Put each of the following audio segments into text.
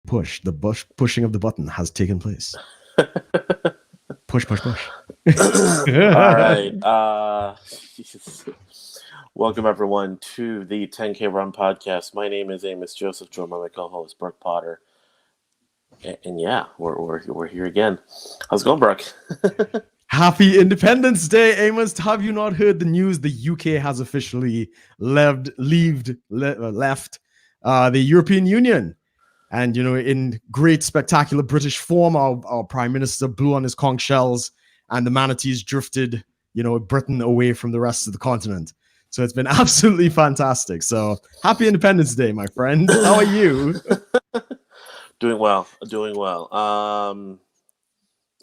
push. The pushing of the button has taken place. Push, push, push. All right. Welcome everyone to the 10K Run podcast. My name is Amos Joseph, joined by my co-host Brook Potter, and yeah, we're here again. How's it going, Brook? Happy Independence Day, Amos. Have you not heard the news? The UK has officially left the European Union. And, you know, in great, spectacular British form, our Prime Minister blew on his conch shells and the manatees drifted, you know, Britain away from the rest of the continent. So it's been absolutely fantastic. So happy Independence Day, my friend. How are you? Doing well.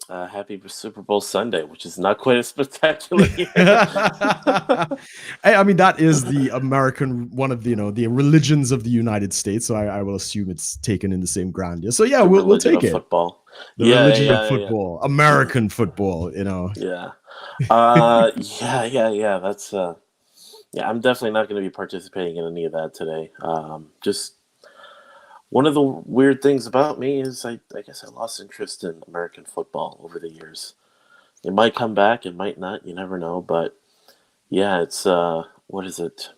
Happy Super Bowl Sunday, which is not quite as spectacular here. I mean, that is the American, one of the, you know, the religions of the United States. So I will assume it's taken in the same grandeur. So yeah, we'll take it. Football. The religion of football, American football, you know. Yeah. That's I'm definitely not going to be participating in any of that today. Just one of the weird things about me is I guess I lost interest in American football over the years. It might come back, it might not, you never know. But yeah, it's what is it?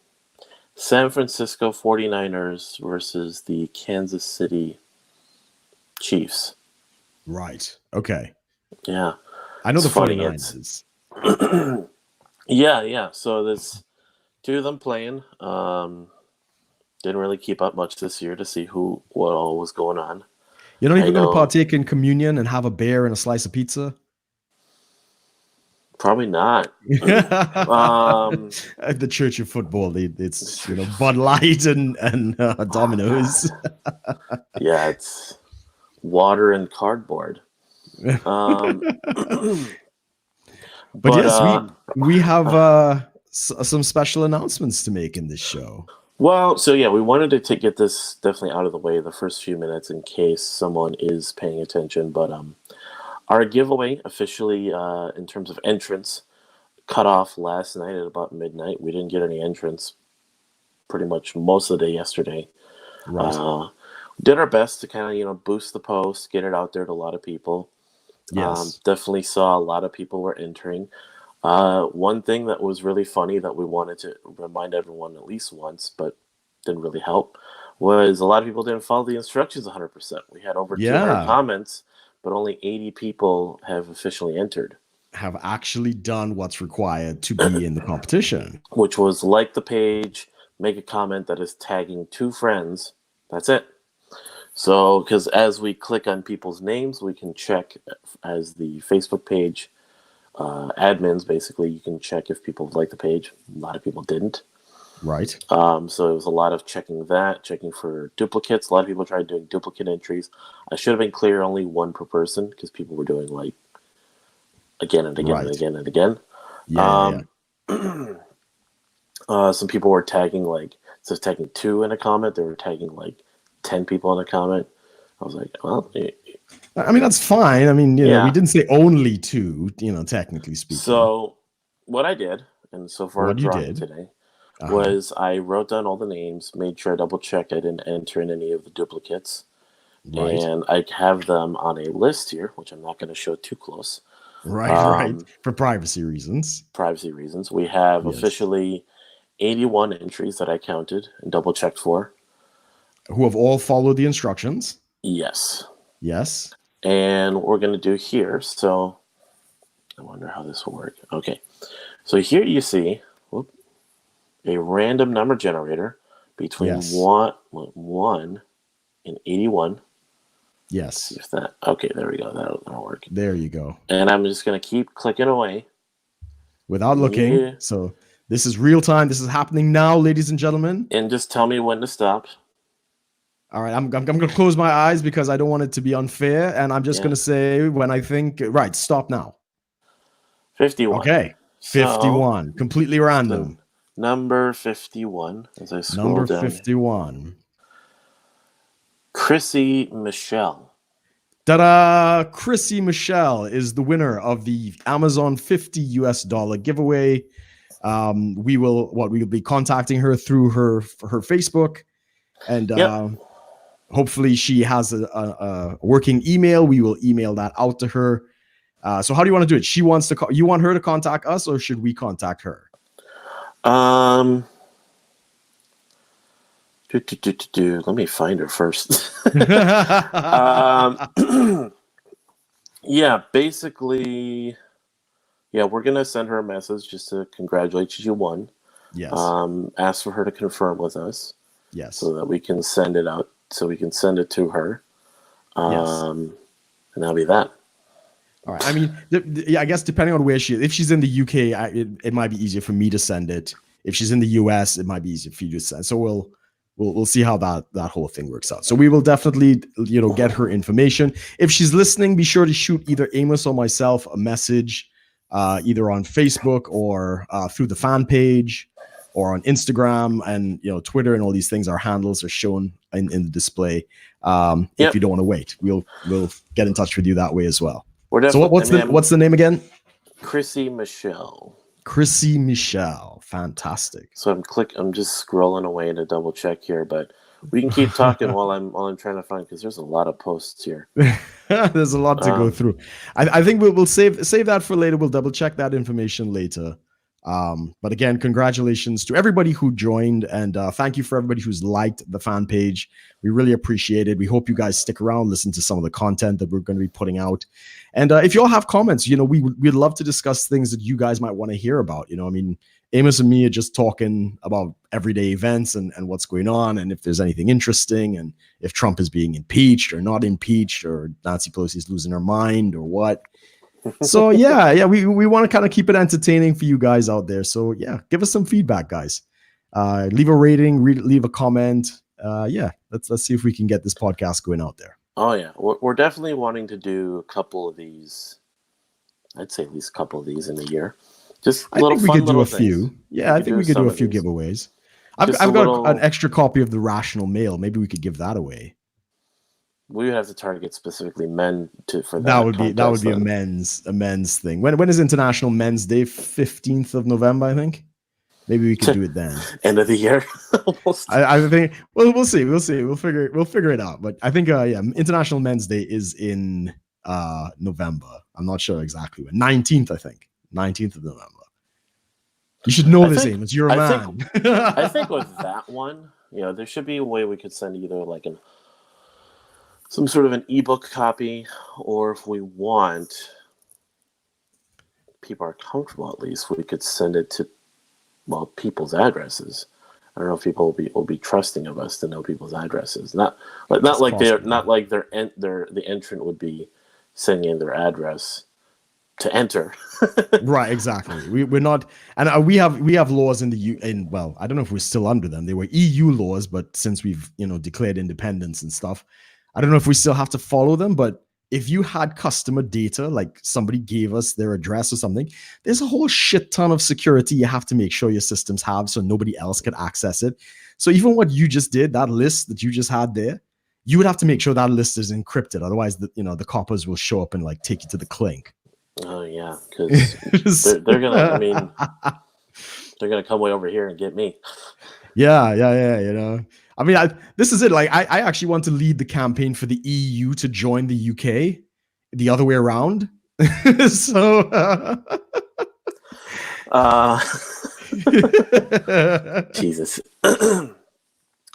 San Francisco 49ers versus the Kansas City Chiefs. Right. Okay. Yeah. I know the 49ers. Yeah. So there's two of them playing. Didn't really keep up much this year to see what all was going on. You're not even going to partake in communion and have a beer and a slice of pizza? Probably not. The Church of Football, it's, you know, Bud Light and Domino's. Yeah, it's water and cardboard. But yes, we have some special announcements to make in this show. Well, so yeah, we wanted to get this definitely out of the way the first few minutes in case someone is paying attention. But our giveaway officially, in terms of entrance, cut off last night at about midnight. We didn't get any entrance pretty much most of the day yesterday. Right. Did our best to kind of, you know, boost the post, get it out there to a lot of people. Yes. Definitely saw a lot of people were entering. One thing that was really funny that we wanted to remind everyone at least once, but didn't really help, was a lot of people didn't follow the instructions 100%. We had over 200 comments, but only 80 people have officially entered. Have actually done what's required to be in the competition. Which was like the page, make a comment that is tagging 2 friends. That's it. So, because as we click on people's names, we can check as the Facebook page admins, basically, you can check if people like the page. A lot of people didn't. Right. So it was a lot of checking for duplicates. A lot of people tried doing duplicate entries. I should have been clear, only 1 per person, because people were doing like again and again and again and again. Yeah. Some people were tagging instead of tagging 2 in a comment, they were tagging like 10 people in a comment. I was like, well, I mean, that's fine. I mean, you know, we didn't say only 2, you know, technically speaking. So what I did, and so far drawing today, was I wrote down all the names, made sure I double checked I didn't enter in any of the duplicates. Right. And I have them on a list here, which I'm not going to show too close. Right. For privacy reasons. We have officially 81 entries that I counted and double checked for. Who have all followed the instructions? Yes. And what we're going to do here, so I wonder how this will work. Okay. So here you see a random number generator between 1 and 81. Yes. If that, okay, there we go. That'll work. There you go. And I'm just going to keep clicking away. Without looking. Yeah. So this is real time. This is happening now, ladies and gentlemen. And just tell me when to stop. All right, I'm going to close my eyes because I don't want it to be unfair. And I'm just going to say when I think, right, stop now. 51. Okay, 51. So, completely random. Number 51, as I scroll down. Number 51. Chrissy Michelle. Ta-da! Chrissy Michelle is the winner of the Amazon $50 giveaway. We will be contacting her through her Facebook. And hopefully she has a working email. We will email that out to her. So how do you want to do it? She wants to call. You want her to contact us, or should we contact her? Let me find her first. Yeah, basically, yeah, we're gonna send her a message just to congratulate you won. Yes. Ask for her to confirm with us. Yes. So that we can send it out. So we can send it to her. Yes. And that'll be that. All right. I mean, I guess depending on where she is, if she's in the UK, it might be easier for me to send it. If she's in the US, it might be easier for you to send. So we'll see how that whole thing works out. So we will definitely, get her information. If she's listening, be sure to shoot either Amos or myself a message, either on Facebook or through the fan page or on Instagram and Twitter and all these things. Our handles are shown in the display. If you don't want to wait, we'll get in touch with you that way as well. So what's the name again? Chrissy Michelle. Chrissy Michelle. Fantastic. So I'm just scrolling away to double check here, but we can keep talking while I'm trying to find, because there's a lot of posts here. There's a lot to go through. I think we'll save that for later. We'll double check that information later. But again, congratulations to everybody who joined, and thank you for everybody who's liked the fan page. We really appreciate it. We hope you guys stick around, listen to some of the content that we're going to be putting out. And if you all have comments, we'd love to discuss things that you guys might want to hear about. I mean, Amos and me are just talking about everyday events and what's going on, and if there's anything interesting, and if Trump is being impeached or not impeached, or Nancy Pelosi is losing her mind or what. So yeah, we want to kind of keep it entertaining for you guys out there. So yeah, give us some feedback, guys. Leave a rating, leave a comment. Let's see if we can get this podcast going out there. Oh yeah, we're definitely wanting to do a couple of these. I'd say at least a couple of these in a year. Just I think we could do a few. Yeah, I think we could do a few giveaways. I've got an extra copy of the Rational Mail. Maybe we could give that away. We would have to target specifically men for that. That would be a men's thing. When is International Men's Day? 15th of November, I think. Maybe we could do it then. End of the year. I think. Well, we'll see. We'll figure it out. But I think International Men's Day is in November. I'm not sure exactly when. 19th, I think. 19th of November. You should know this, Amos. You're a man. I think with that one, there should be a way we could send either like some sort of an ebook copy, or if we want, people are comfortable at least, we could send it to people's addresses. I don't know if people will be trusting of us to know people's addresses. Not like the entrant would be sending in their address to enter. Right, exactly. We're not, and we have laws in well, I don't know if we're still under them. They were EU laws, but since we've declared independence and stuff, I don't know if we still have to follow them. But if you had customer data, like somebody gave us their address or something, there's a whole shit ton of security you have to make sure your systems have so nobody else could access it. So even what you just did, that list that you just had there, you would have to make sure that list is encrypted. Otherwise, the coppers will show up and like take you to the clink. Oh yeah, because they're gonna. I mean, they're gonna come way over here and get me. Yeah. I mean, this is it. Like, I actually want to lead the campaign for the EU to join the UK, the other way around. So, Jesus.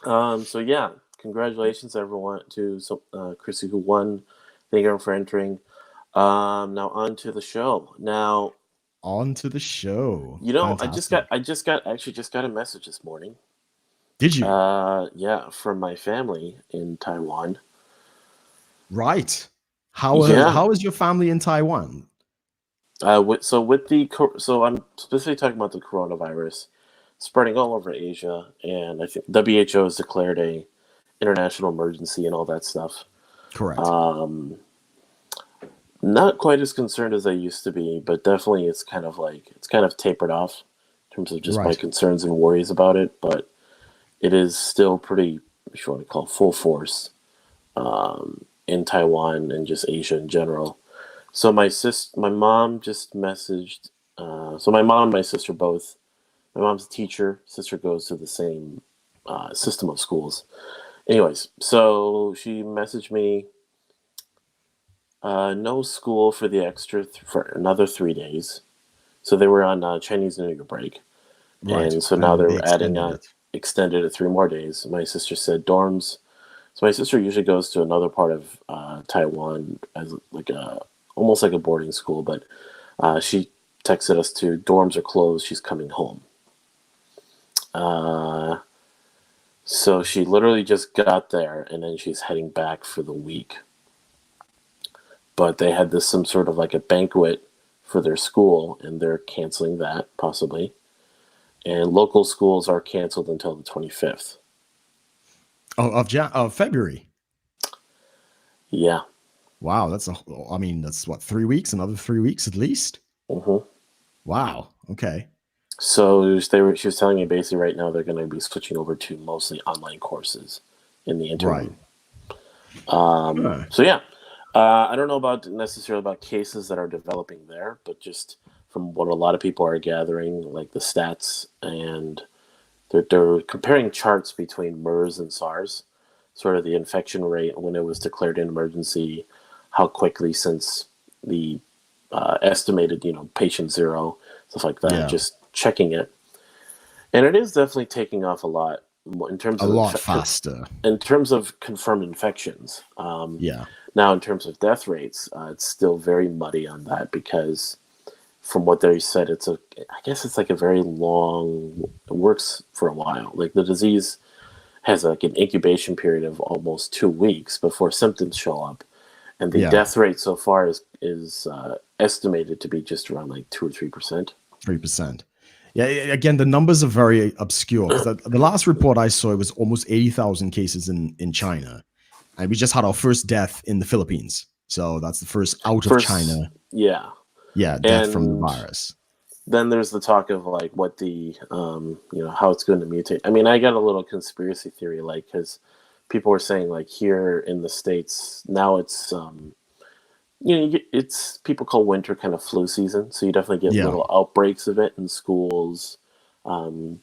So yeah, congratulations everyone to Chrissy who won. Thank you for entering. Now on to the show. Fantastic. I just got a message this morning. Did you? Yeah, from my family in Taiwan. Right. How is your family in Taiwan? So I'm specifically talking about the coronavirus spreading all over Asia, and I think WHO has declared a international emergency and all that stuff. Correct. Not quite as concerned as I used to be, but definitely it's kind of tapered off in terms of just my concerns and worries about it. But it is still pretty, what you want to call, full force in Taiwan and just Asia in general. So my mom just messaged. So my mom and my sister both. My mom's a teacher. Sister goes to the same system of schools, Anyways, so she messaged me, no school for the for another 3 days. So they were on Chinese New Year break. Right. And so now And they they're adding extended it. extended it 3 more days. My sister said dorms. So my sister usually goes to another part of Taiwan as like a almost like a boarding school, but she texted us to dorms are closed. She's coming home. Uh, so she literally just got there, and then she's heading back for the week. But they had this some sort of like a banquet for their school, and they're canceling that possibly. And local schools are canceled until the 25th. Of February. Yeah. Wow, I mean, that's what, 3 weeks, another 3 weeks at least. Mm-hmm. Wow. Okay. So she was telling me basically right now they're going to be switching over to mostly online courses in the Right. interim. Huh. So yeah, I don't know about necessarily about cases that are developing there, but just from what a lot of people are gathering, like the stats, and they're comparing charts between MERS and SARS, sort of the infection rate when it was declared an emergency, how quickly since the estimated, patient zero, stuff like that, Yeah. just checking it. And it is definitely taking off a lot in terms A of lot faster. in terms of confirmed infections. Yeah. Now, in terms of death rates, it's still very muddy on that because, from what they said, I guess it's like a very long. It works for a while. Like the disease has like an incubation period of almost 2 weeks before symptoms show up, and the Yeah. death rate so far is estimated to be just around like 2 or 3%. 3%. Yeah. Again, the numbers are very obscure because the last report I saw, it was almost 80,000 cases in China. And we just had our first death in the Philippines. So that's the first out of China. Yeah. Yeah. Death from the And virus. then there's the talk of like what the how it's going to mutate. I mean, I got a little conspiracy theory, like, because people were saying like here in the States now it's it's people call winter kind of flu season, so you definitely get Yeah. little outbreaks of it in schools,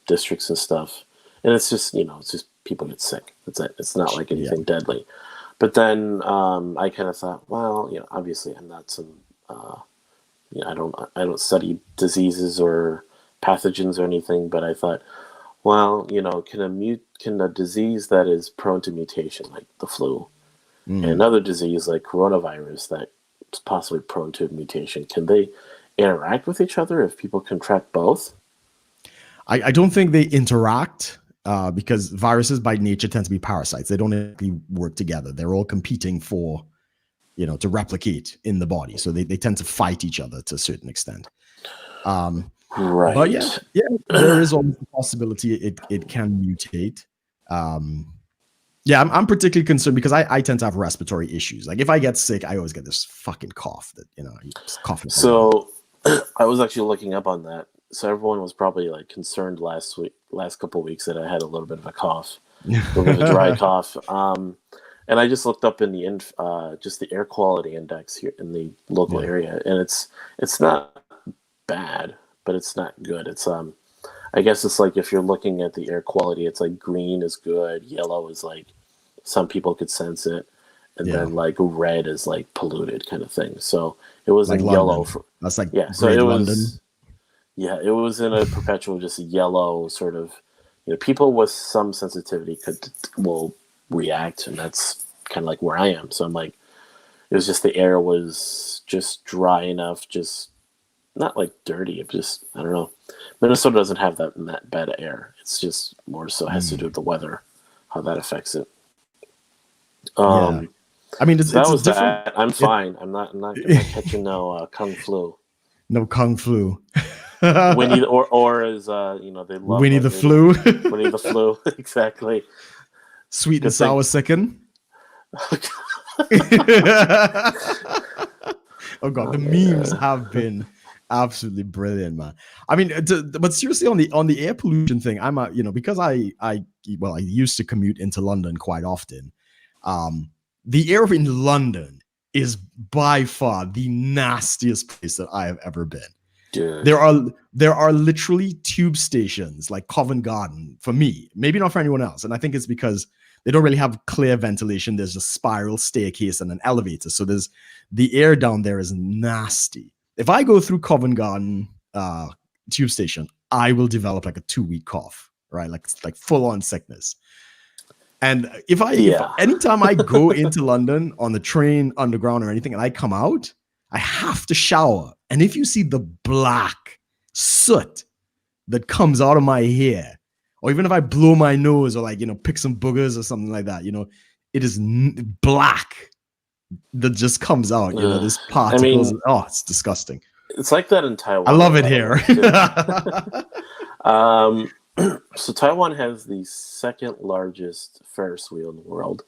districts and stuff, and it's just it's just people get sick. That's it. It's not like anything deadly. But then I kind of thought, well, obviously I'm not some I don't study diseases or pathogens or anything, but I thought, well, can a disease that is prone to mutation like the flu and another disease like coronavirus that is possibly prone to mutation, can they interact with each other if people contract both? I don't think they interact because viruses by nature tend to be parasites. They don't actually work together. They're all competing for, to replicate in the body. So they tend to fight each other to a certain extent. Right. But yeah, there is always a possibility it can mutate. Yeah, I'm particularly concerned because I tend to have respiratory issues. Like if I get sick, I always get this fucking cough that, you just coughing. So I was actually looking up on that. So everyone was probably like concerned last couple of weeks that I had a little bit of a cough, a little bit of a dry cough. And I just looked up in the just the air quality index here in the local area, and it's not bad, but it's not good. It's I guess it's like if you're looking at the air quality, it's like green is good, yellow is like some people could sense it, and then like red is like polluted kind of thing. So it was like in London. yellow. That's like So it London. it was in a perpetual just yellow sort of. People with some sensitivity will react, and that's kind of like where I am. So I'm like, it was just the air was just dry enough, just not like dirty. It just, I don't know. Minnesota doesn't have that bad of air. It's just more so has to do with the weather, how that affects it. I mean, it's that was different. that. I'm fine. I'm not catching no kung flu. No kung flu. Winnie or as they love Winnie the flu. Winnie the flu, exactly. Sweet and sour sicken. Oh god, the memes have been absolutely brilliant, man. I mean, but seriously, on the air pollution thing, I'm because I used to commute into London quite often. The air in London is by far the nastiest place that I have ever been. Dude. There are literally tube stations like Covent Garden for me, maybe not for anyone else, and I think it's because they don't really have clear ventilation. There's a spiral staircase and an elevator. So there's the air down there is nasty. If I go through Covent Garden tube station, I will develop like a 2-week cough, right? Like full on sickness. And if anytime I go into London on the train, underground, or anything, and I come out, I have to shower. And if you see the black soot that comes out of my hair, or even if I blow my nose or pick some boogers or something like that, it is black that just comes out. This particles. It's disgusting. It's like that in Taiwan. I love it here. So Taiwan has the second largest Ferris wheel in the world.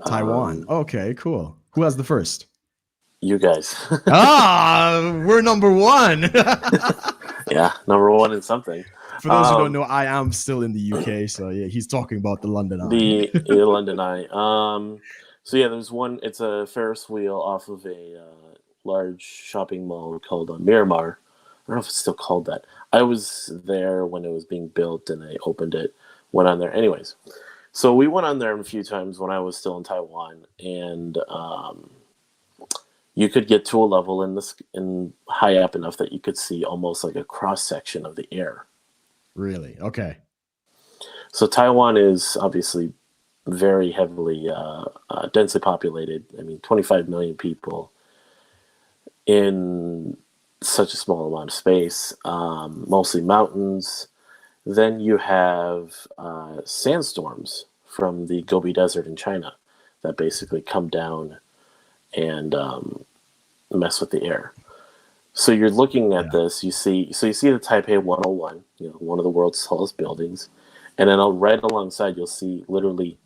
Taiwan. Okay, cool. Who has the first? You guys. We're number one. Yeah, number one in something. For those who don't know, I am still in the UK, so yeah, he's talking about the London Eye. The London Eye. So yeah, there's one. It's a Ferris wheel off of a large shopping mall called Miramar. I don't know if it's still called that. I was there when it was being built, and I opened it, went on there. Anyways, so we went on there a few times when I was still in Taiwan, and you could get to a level in high up enough that you could see almost like a cross section of the air. Really? Okay. So Taiwan is obviously very heavily densely populated. I mean, 25 million people in such a small amount of space, mostly mountains. Then you have sandstorms from the Gobi Desert in China that basically come down and mess with the air. So you're looking at this, you see the Taipei 101, one of the world's tallest buildings, and then right alongside you'll see literally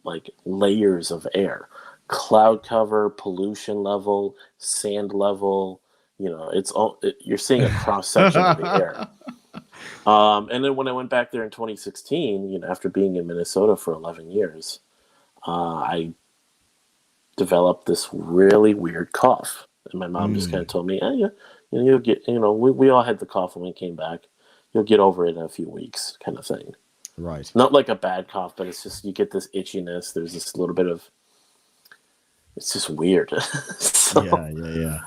like layers of air, cloud cover, pollution level, sand level. You're seeing a cross section of the air. And then when I went back there in 2016, after being in Minnesota for 11 years, I developed this really weird cough. And my mom just kind of told me, you'll get, we all had the cough when we came back. You'll get over it in a few weeks, kind of thing. Right. Not like a bad cough, but it's just, you get this itchiness. There's this little bit of, it's just weird. So, yeah.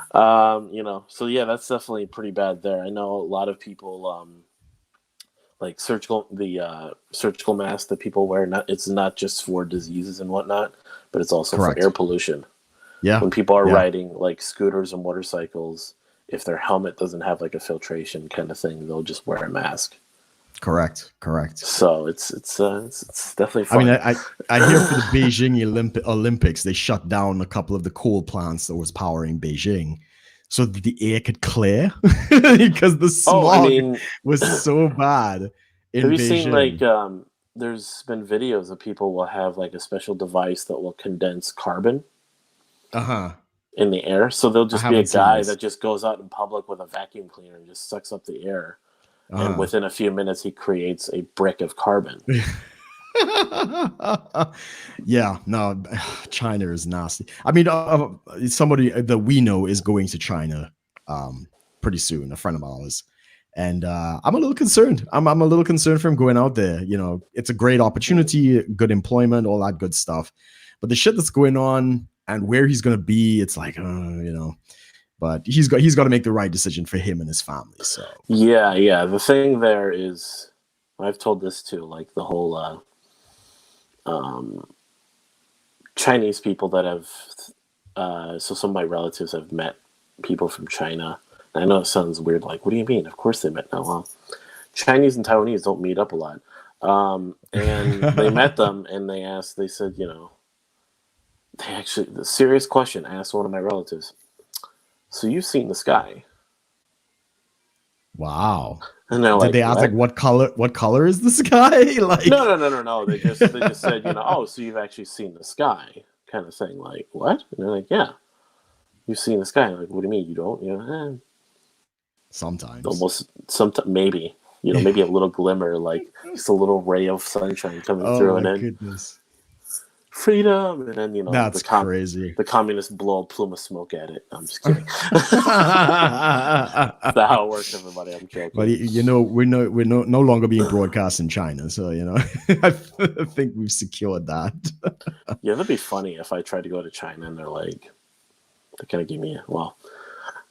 So yeah, that's definitely pretty bad there. I know a lot of people, like surgical mask that people wear. It's not just for diseases and whatnot, but it's also for air pollution. Yeah. When people are riding like scooters and motorcycles, if their helmet doesn't have like a filtration kind of thing, they'll just wear a mask. Correct. So it's definitely fun. I mean, I hear for the Beijing Olympics, they shut down a couple of the coal plants that was powering Beijing so that the air could clear because the smog was so bad in Beijing. Have you seen like there's been videos of people will have like a special device that will condense carbon in the air. So there'll just be a guy that just goes out in public with a vacuum cleaner and just sucks up the air. And within a few minutes, he creates a brick of carbon. Yeah, no, China is nasty. I mean, somebody that we know is going to China pretty soon, a friend of ours. And I'm a little concerned. I'm a little concerned for him going out there. It's a great opportunity, good employment, all that good stuff. But the shit that's going on and where he's going to be, it's like, but he's got to make the right decision for him and his family. So yeah. The thing there is, I've told this too, like the whole Chinese people that have. So some of my relatives have met people from China. And I know it sounds weird. Like, what do you mean? Of course they met. No, well, Chinese and Taiwanese don't meet up a lot. And they met them, and they said, the serious question. I asked one of my relatives. So you've seen the sky? Wow. And they're Did they ask like what color is the sky? Like No. They just said, so you've actually seen the sky, kind of thing. Like, what? And they're like, yeah. You've seen the sky. I'm like, what do you mean you don't? Sometimes. Almost sometimes maybe. Maybe a little glimmer, like just a little ray of sunshine coming through. Oh my goodness. freedom, and then That's crazy. the communists blow a plume of smoke at it. I'm just kidding. That's not how it works, everybody. I'm joking. But we're no longer being broadcast in China, so I think we've secured that. Yeah, that'd be funny if I tried to go to China and they're kind of give me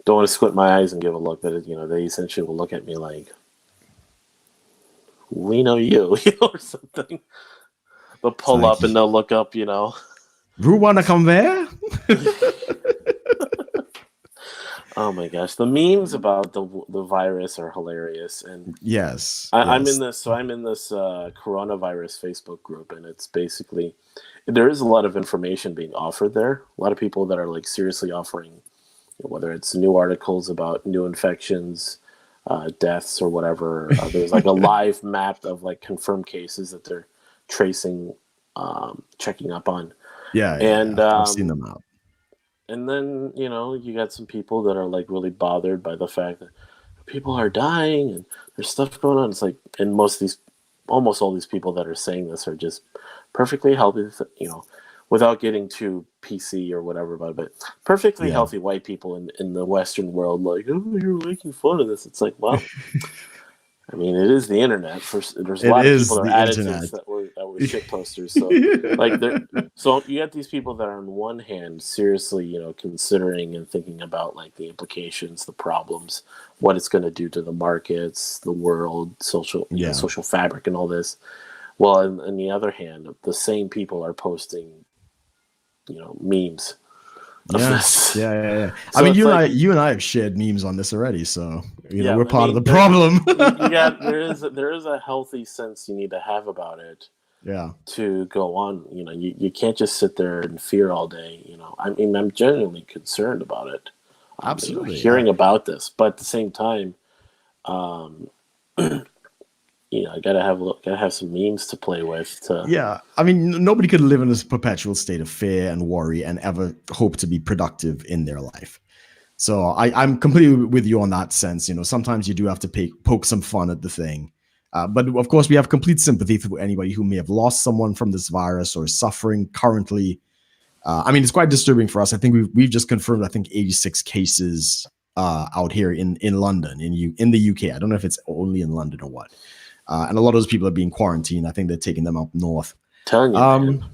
don't want to squint my eyes and give a look, but they essentially will look at me like, we know you, or something. They'll pull up and they'll look up, You wanna come there? Oh my gosh, the memes about the virus are hilarious, and yes, I'm in this coronavirus Facebook group, and it's basically there is a lot of information being offered there. A lot of people that are like seriously offering, whether it's new articles about new infections, deaths, or whatever. There's like a live map of like confirmed cases that they're tracing, checking up on. Yeah, and I've seen them out. And then you got some people that are like really bothered by the fact that people are dying and there's stuff going on. It's like, and almost all these people that are saying this are just perfectly healthy, without getting too PC or whatever about it, but perfectly healthy white people in the Western world, like, oh, you're making fun of this. It's like, well, I mean, it is the internet. There's a lot of people that are additives that were shit posters. So so you got these people that are on one hand seriously, considering and thinking about like the implications, the problems, what it's going to do to the markets, the world, social fabric, and all this. Well, on the other hand, the same people are posting, memes. Yeah. So I mean, you and I have shared memes on this already, so we're part of the problem. there is a healthy sense you need to have about it. Yeah. To go on, you can't just sit there in fear all day. I mean, I'm genuinely concerned about it. Absolutely. Hearing about this, but at the same time, I gotta have some memes to play with. I mean, nobody could live in this perpetual state of fear and worry and ever hope to be productive in their life. So I'm completely with you on that sense. Sometimes you do have to poke some fun at the thing. But of course, we have complete sympathy for anybody who may have lost someone from this virus or is suffering currently. I mean, it's quite disturbing for us. I think we've just confirmed, 86 cases out here in London, in the UK. I don't know if it's only in London or what. And a lot of those people are being quarantined. I think they're taking them up north. Telling you, man.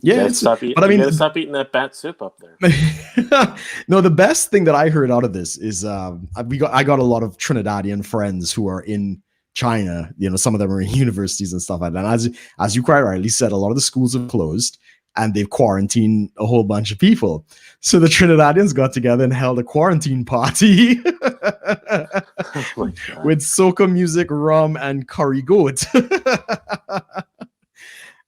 Yeah, stop eating that bat soup up there. No, the best thing that I heard out of this is I got a lot of Trinidadian friends who are in China. Some of them are in universities and stuff like that. And as you quite rightly said, a lot of the schools have closed and they've quarantined a whole bunch of people. So the Trinidadians got together and held a quarantine party with soca music, rum, and curry goat.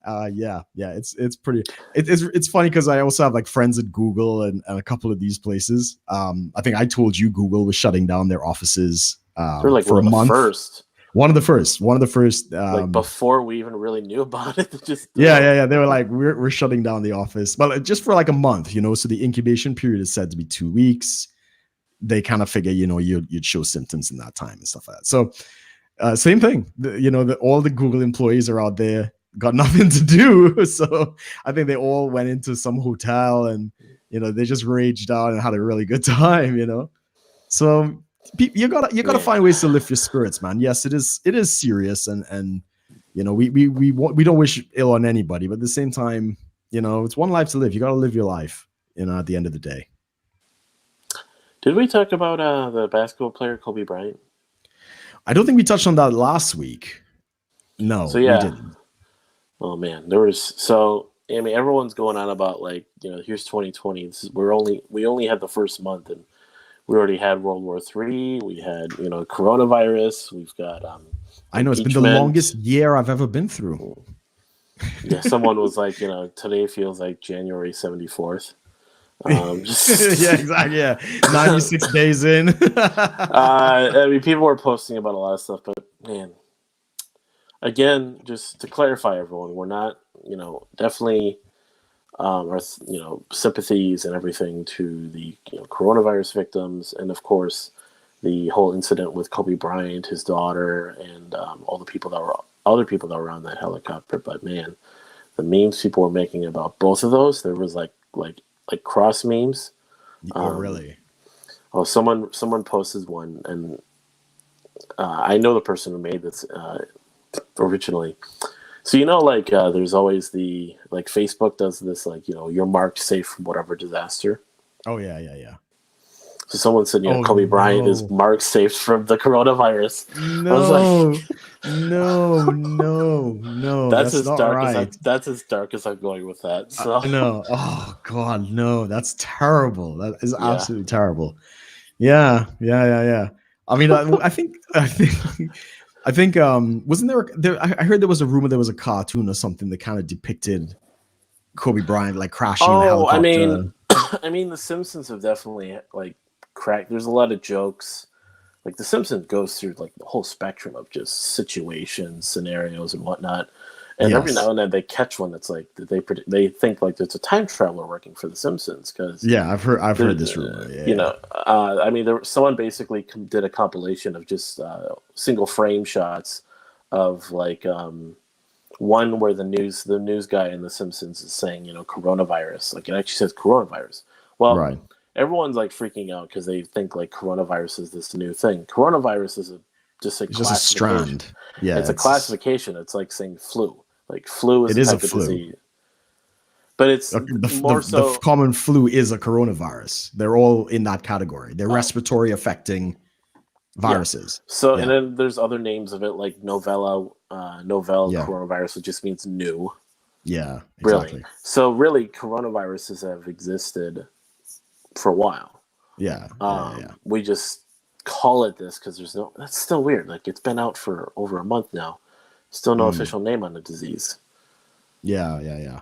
It's pretty. It's funny because I also have like friends at Google and a couple of these places. I think I told you Google was shutting down their offices for a month. One of the first. Like before we even really knew about it. They were like, we're shutting down the office, but just for like a month, So the incubation period is said to be 2 weeks. They kind of figure, you'd show symptoms in that time and stuff like that. So same thing. All the Google employees are out there, got nothing to do. So I think they all went into some hotel and they just raged out and had a really good time. So you gotta find ways to lift your spirits, man. Yes, it is serious, and we don't wish ill on anybody, but at the same time, it's one life to live. You gotta live your life, at the end of the day. Did we talk about the basketball player Kobe Bryant? I don't think we touched on that last week. No, we didn't. Oh man, everyone's going on about here's 2020. We only had the first month, and we already had World War III. We had coronavirus. We've got I know it's been the longest year I've ever been through. Yeah, someone was like, today feels like January 74th. Yeah, exactly. Yeah, 96 days in. I mean, people were posting about a lot of stuff, but man, again, just to clarify, everyone, we're not, definitely, our sympathies and everything to the coronavirus victims, and of course, the whole incident with Kobe Bryant, his daughter, and all the other people that were on that helicopter. But man, the memes people were making about both of those. There was like cross memes. Oh, really? Oh, someone posted one, and I know the person who made this originally. So there's always the Facebook does this you're marked safe from whatever disaster. Oh yeah. So someone said, Oh, Kobe Bryant no. is marked safe from the coronavirus. I was No, like, no, that's not right. that's as dark as I'm going with that. So No, oh God, no, that's terrible. That is yeah. absolutely terrible. Yeah. I mean, I think, wasn't there, I heard there was a rumor there was a cartoon or something that kind of depicted Kobe Bryant like crashing in a Oh, helicopter. I mean, The Simpsons have definitely cracked. There's a lot of jokes. Like The Simpsons goes through the whole spectrum of just situations, scenarios, and whatnot. And every Yes. now and then they catch one that's they think there's a time traveler working for The Simpsons because Yeah, I've heard this rumor. Yeah. someone basically did a compilation of just single frame shots of one where the news guy in The Simpsons is saying coronavirus, it actually says coronavirus. Well, Right. everyone's freaking out because they think coronavirus is this new thing. Coronavirus is just a It's just a classification. strand. Yeah. It's a classification. It's like saying flu. Flu is It a is a type of flu. disease. But it's more so. The common flu is a coronavirus. They're all in that category. They're respiratory affecting viruses. Yeah. So, yeah. And then there's other names of it like novel coronavirus, which just means new. Yeah, exactly. Really. So really, coronaviruses have existed for a while. Yeah. We just call it this because that's still weird. It's been out for over a month now. Still no official name on the disease. Yeah.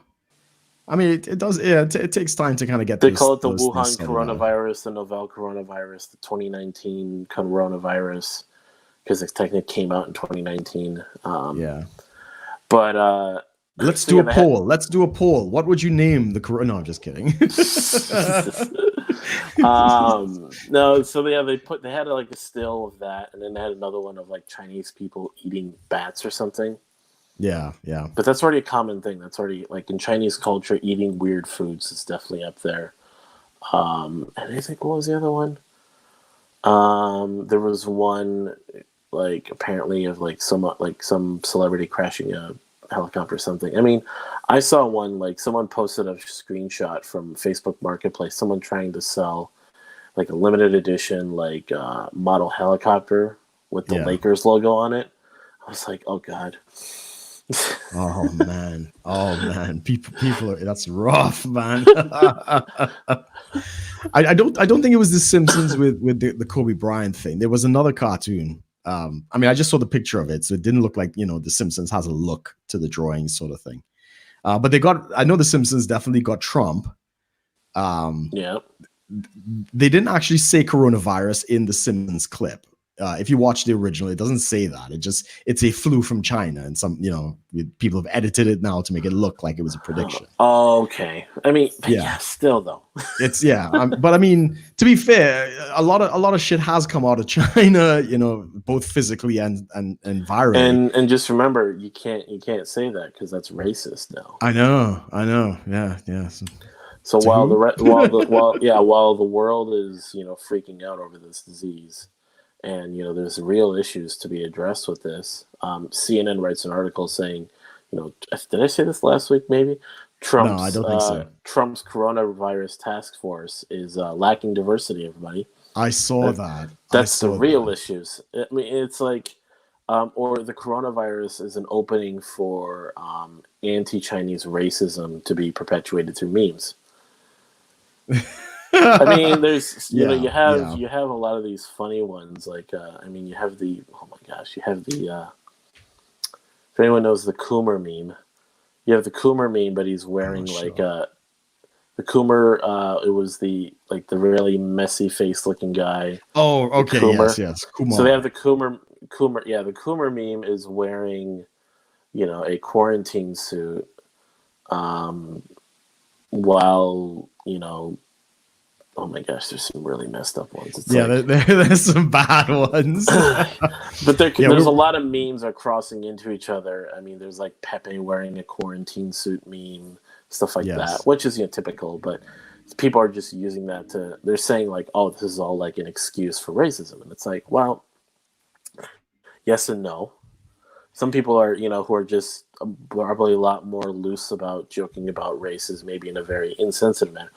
I mean, it does. Yeah, it takes time to kind of get. They call it the Wuhan coronavirus, the novel coronavirus, the 2019 coronavirus, because it technically came out in 2019. Yeah. But let's do a poll. Let's do a poll. What would you name the corona? No, I'm just kidding. No, so they had a still of that, and then they had another one of Chinese people eating bats or something. Yeah. But that's already a common thing. That's already in Chinese culture, eating weird foods is definitely up there. And I think what was the other one? There was one apparently of some celebrity crashing a helicopter or something. I mean, I saw one someone posted a screenshot from Facebook Marketplace. Someone trying to sell a limited edition model helicopter with the Lakers logo on it. I was like, oh God. Oh man, people are, that's rough, man. I don't think it was The Simpsons with the Kobe Bryant thing. There was another cartoon. I mean, I just saw the picture of it, so it didn't look like The Simpsons has a look to the drawing sort of thing. But I know The Simpsons definitely got Trump. Yeah. They didn't actually say coronavirus in the Simpsons clip. If you watch the original, it doesn't say that. It's a flu from China, and some people have edited it now to make it look like it was a prediction. Oh, okay. I mean, yeah, still though. It's but I mean, to be fair, a lot of shit has come out of China, both physically and virally. And just remember, you can't say that because that's racist now. I know. Yeah. So while the world is freaking out over this disease. And there's real issues to be addressed with this. CNN writes an article saying, did I say this last week? Maybe Trump's, no, I don't think so. Trump's coronavirus task force is lacking diversity. Everybody, I saw that. That's the real issues. I mean, it's or the coronavirus is an opening for anti-Chinese racism to be perpetuated through memes. I mean, there's you have a lot of these funny ones. You have the if anyone knows the Coomer meme, you have the Coomer meme, but he's wearing the Coomer. It was the really messy face looking guy. Oh, okay, yes, Coomer. So they have the Coomer. Yeah, the Coomer meme is wearing a quarantine suit, while Oh my gosh, there's some really messed up ones. It's there's some bad ones. But there's a lot of memes are crossing into each other. I mean, there's like Pepe wearing a quarantine suit meme, stuff like that, which is typical. But people are just using that they're saying like, oh, this is all like an excuse for racism, and it's like, well, yes and no. Some people are, who are just probably a lot more loose about joking about races, maybe in a very insensitive manner.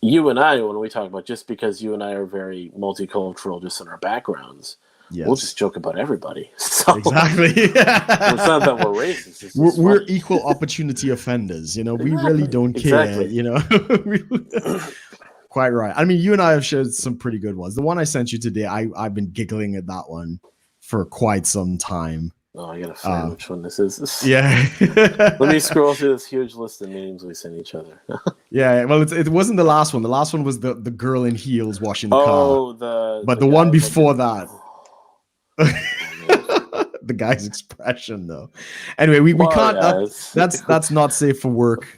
You and I, when we talk about, just because you and I are very multicultural just in our backgrounds, we'll just joke about everybody. So, exactly. It's not that we're racist. We're equal opportunity offenders. We really don't care. Quite right. I mean, you and I have shared some pretty good ones. The one I sent you today, I've been giggling at that one for quite some time. Oh, I gotta find which one this is. Yeah. Let me scroll through this huge list of names we sent each other. Yeah, well, it wasn't the last one. The last one was the girl in heels washing the car. But the one before that. The guy's expression, though. Anyway, we can't. That's not safe for work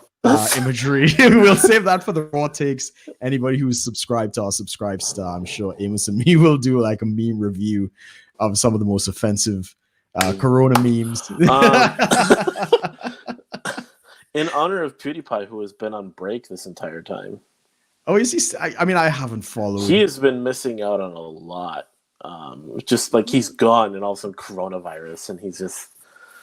imagery. We'll save that for the raw takes. Anybody who's subscribed to our Subscribe Star, I'm sure Amos and me will do like a meme review of some of the most offensive Corona memes. In honor of PewDiePie, who has been on break this entire time. Oh, is he? I mean, I haven't followed. He has been missing out on a lot. Just like he's gone, and all of a sudden coronavirus, and he's just.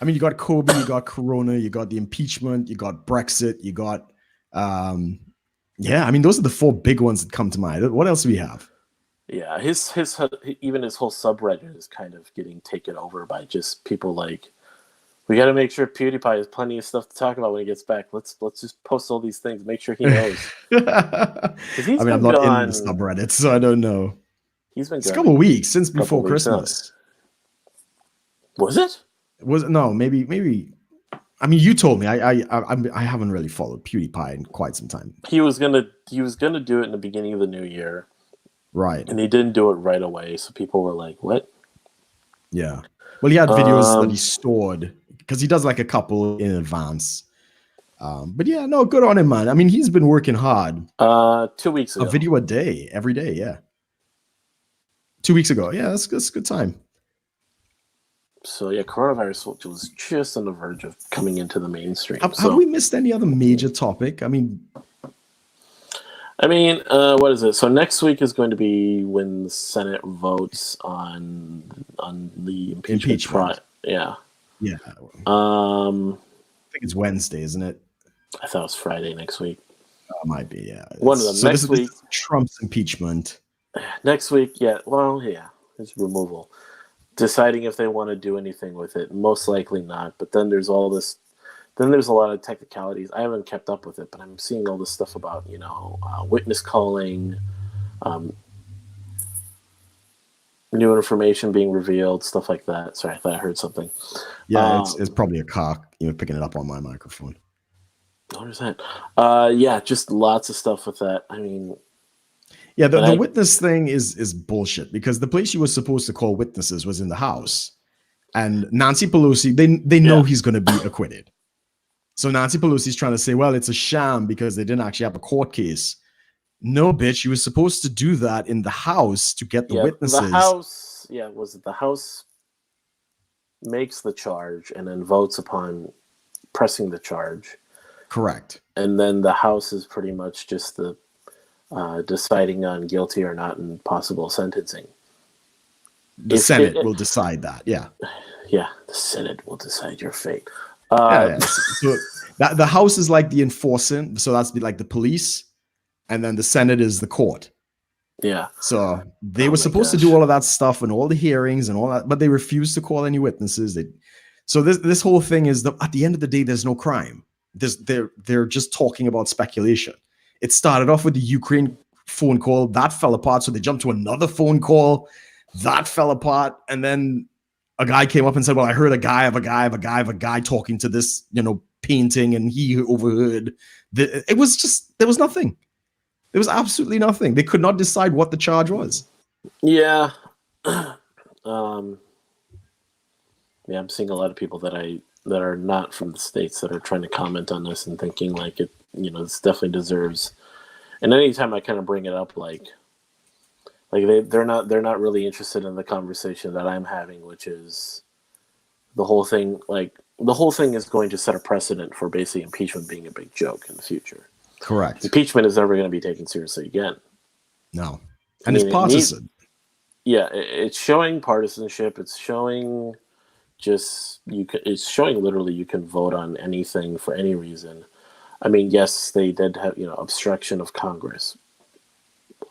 I mean, you got Kobe, you got Corona, you got the impeachment, you got Brexit, you got. Yeah, I mean, those are the four big ones that come to mind. What else do we have? Yeah, even his whole subreddit is kind of getting taken over by just people like, we got to make sure PewDiePie has plenty of stuff to talk about when he gets back. Let's just post all these things, make sure he knows. I mean, I'm not in the subreddit, so I don't know. He's been it's a couple of weeks since before Christmas. Was it? Maybe. I mean, you told me. I haven't really followed PewDiePie in quite some time. He was gonna do it in the beginning of the new year. Right. And he didn't do it right away, so people were like, what? Yeah. Well, he had videos that he stored, because he does like a couple in advance. But yeah, no, good on him, man. I mean, he's been working hard. 2 weeks ago. A video a day, every day, yeah. 2 weeks ago. Yeah, that's a good time. So yeah, coronavirus was just on the verge of coming into the mainstream. Have we missed any other major topic? I mean, what is it? So next week is going to be when the Senate votes on the impeachment. Yeah. Yeah. I think it's Wednesday, isn't it? I thought it was Friday next week. It might be, yeah. One of them. So next week, Trump's impeachment. Next week, yeah. Well, yeah, his removal. Deciding if they want to do anything with it. Most likely not. But then there's all this. Then there's a lot of technicalities. I haven't kept up with it, but I'm seeing all this stuff about, witness calling, new information being revealed, stuff like that. Sorry, I thought I heard something. Yeah, it's probably a car, picking it up on my microphone. What is that? Yeah, just lots of stuff with that. I mean, yeah, the witness thing is bullshit, because the place you were supposed to call witnesses was in the House, and Nancy Pelosi, they know he's going to be acquitted. So Nancy Pelosi's trying to say, well, it's a sham because they didn't actually have a court case. No, bitch, you were supposed to do that in the House to get the witnesses. The House, the House makes the charge and then votes upon pressing the charge. Correct. And then the House is pretty much just the deciding on guilty or not and possible sentencing. The Senate will decide that, yeah. Yeah, the Senate will decide your fate. So the House is like the enforcing, so that's like the police, and then the Senate is the court. Yeah. So they were supposed to do all of that stuff and all the hearings and all that, but they refused to call any witnesses. So this whole thing is that at the end of the day, there's no crime. They're just talking about speculation. It started off with the Ukraine phone call that fell apart, so they jumped to another phone call that fell apart, and then a guy came up and said, well, I heard a guy talking to this, painting, and he overheard. It was just, there was nothing. There was absolutely nothing. They could not decide what the charge was. Yeah. Yeah, I'm seeing a lot of people that are not from the States that are trying to comment on this and thinking like it, this definitely deserves And anytime I kind of bring it up, like they're not really interested in the conversation that I'm having, which is the whole thing. Like the whole thing is going to set a precedent for basically impeachment being a big joke in the future. Correct. Impeachment is never going to be taken seriously again. No, and it's partisan. It's showing partisanship. It's showing it's showing literally you can vote on anything for any reason. I mean, yes, they did have obstruction of Congress.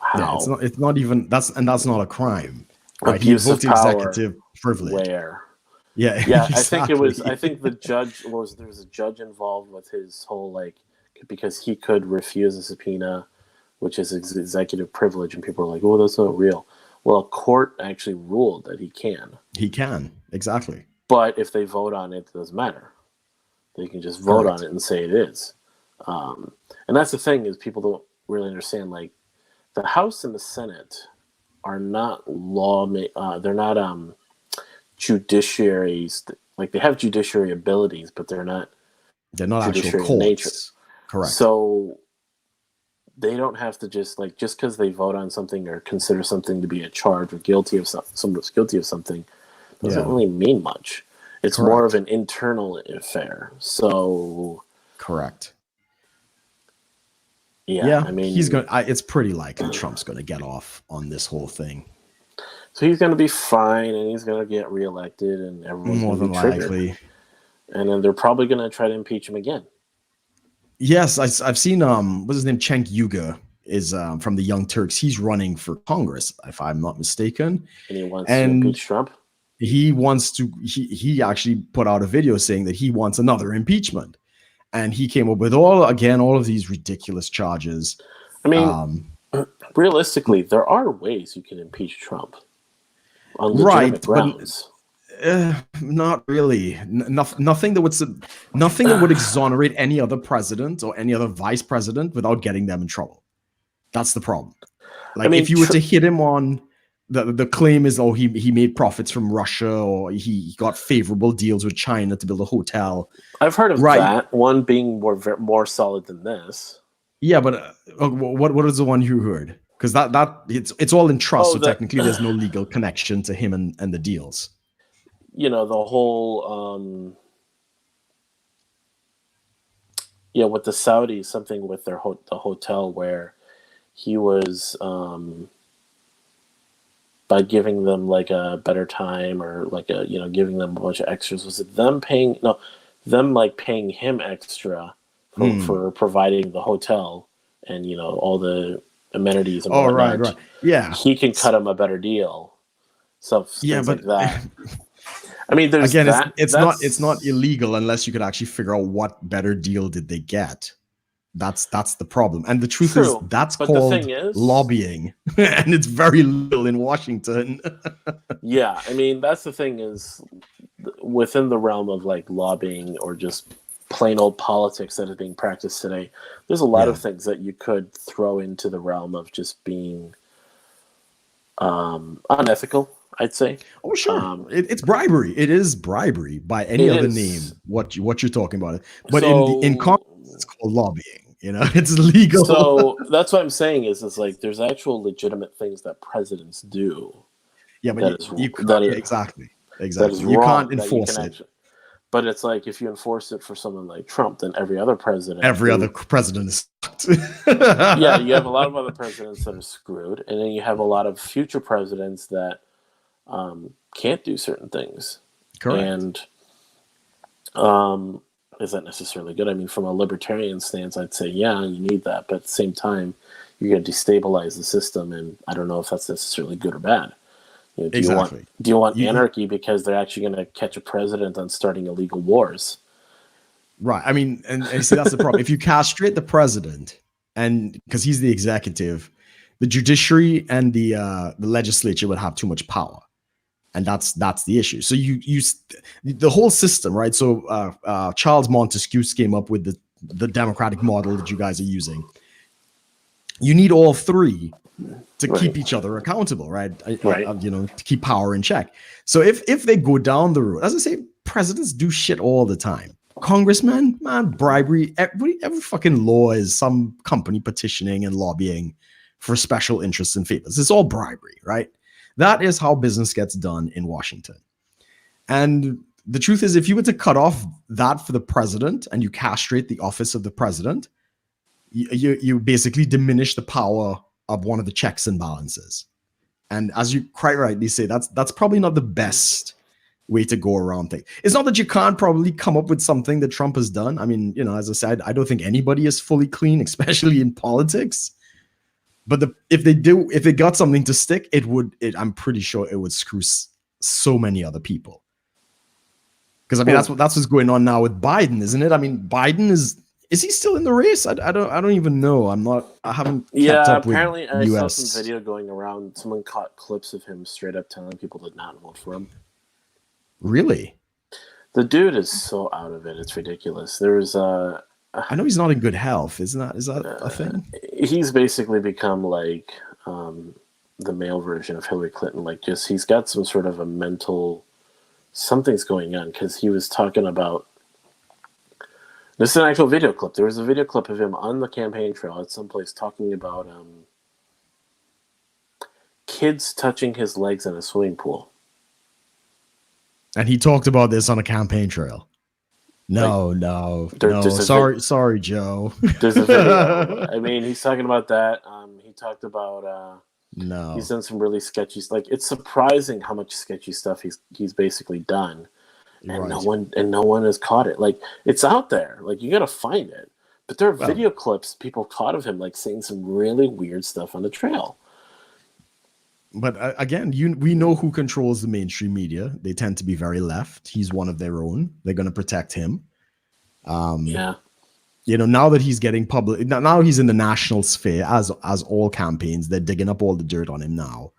How? Yeah, it's not even that's not a crime. Right? Abuse He of invoked power. Executive privilege. Where? Yeah, Exactly. I think the judge there was a judge involved with his whole because he could refuse a subpoena, which is executive privilege, and people are like, "Oh, that's not real." Well, a court actually ruled that he can. He can, exactly. But if they vote on it, it doesn't matter. They can just vote on it and say it is. And that's the thing is people don't really understand. Like the House and the Senate are not they're not judiciaries. Like they have judiciary abilities, but they're not actual courts. Nature. Correct. So they don't have to just because they vote on something or consider something to be a charge or guilty of someone's guilty of something doesn't really mean much. It's more of an internal affair. So correct. Yeah, I mean, he's going. It's pretty likely Trump's going to get off on this whole thing. So he's going to be fine, and he's going to get reelected, and everyone's more than likely. And then they're probably going to try to impeach him again. Yes, I've seen what's his name? Cenk Uygur is from the Young Turks. He's running for Congress, if I'm not mistaken. And he wants to impeach Trump. He wants to. He actually put out a video saying that he wants another impeachment, and he came up with all of these ridiculous charges. I mean, realistically, there are ways you can impeach Trump on legitimate grounds. Not really. Nothing that would exonerate any other president or any other vice president without getting them in trouble. That's the problem. If you were to hit him on the claim is, he made profits from Russia or he got favorable deals with China to build a hotel. I've heard of that one being more solid than this. Yeah, but what is the one you heard? Because that it's all in trust, so technically there's no legal connection to him and the deals. The whole with the Saudis, something with the hotel where he was by giving them a better time or giving them a bunch of extras. Was it them paying him extra for providing the hotel and all the amenities and whatnot. Right. Yeah. He can cut him a better deal. So things like that. I mean, there's it's not illegal unless you could actually figure out what better deal did they get. That's the problem. And the truth is that's called lobbying. And it's very little in Washington. Yeah, I mean, that's the thing is within the realm of lobbying or just plain old politics that is being practiced today, there's a lot of things that you could throw into the realm of just being unethical, I'd say. Oh, sure. It's bribery. It is bribery by any other name, what you're talking about. But in Congress, it's called lobbying. It's legal. So that's what I'm saying is there's actual legitimate things that presidents do. Yeah, but exactly. You can't enforce it. But it's if you enforce it for someone like Trump, then every other president is fucked. Yeah, you have a lot of other presidents that are screwed, and then you have a lot of future presidents that can't do certain things. Correct. And is that necessarily good? I mean, from a libertarian stance, I'd say, yeah, you need that. But at the same time, you're going to destabilize the system, and I don't know if that's necessarily good or bad. Do you want anarchy because they're actually going to catch a president on starting illegal wars? Right. I mean, and see, that's the problem. If you castrate the president, and because he's the executive, the judiciary and the legislature would have too much power. And that's the issue. So the whole system, right? So Charles Montesquieu came up with the democratic model that you guys are using. You need all three to keep each other accountable, right? To keep power in check. So if they go down the road, as I say, presidents do shit all the time. congressmen, man, bribery, every fucking law is some company petitioning and lobbying for special interests and favors. It's all bribery, right? That is how business gets done in Washington. And the truth is, if you were to cut off that for the president and you castrate the office of the president, you basically diminish the power of one of the checks and balances. And as you quite rightly say, that's probably not the best way to go around things. It's not that you can't probably come up with something that Trump has done. I mean, as I said, I don't think anybody is fully clean, especially in politics. But if they got something to stick, I'm pretty sure it would screw so many other people. Because I mean, that's what's going on now with Biden, isn't it? I mean, Biden is he still in the race? I don't even know. I haven't kept up with apparently I US. saw some video going around. Someone caught clips of him straight up telling people to not vote for him. Really? The dude is so out of it. It's ridiculous. There was I know he's not in good health. Is that a thing? He's basically become like the male version of Hillary Clinton. Like, just he's got some sort of a mental something's going on, because he was talking about. This is an actual video clip. There was a video clip of him on the campaign trail at some place talking about kids touching his legs in a swimming pool. And he talked about this on a campaign trail. No. Sorry, Joe. There's a video. I mean, he's talking about that. He talked about no. He's done some really sketchy. Like, it's surprising how much sketchy stuff he's basically done, and right. no one has caught it. Like, it's out there. Like, you gotta find it. But there are video clips people caught of him like saying some really weird stuff on the trail. But again, we know who controls the mainstream media. They tend to be very left. He's one of their own. They're going to protect him. Yeah. Now that he's getting public, now he's in the national sphere, as all campaigns, they're digging up all the dirt on him now.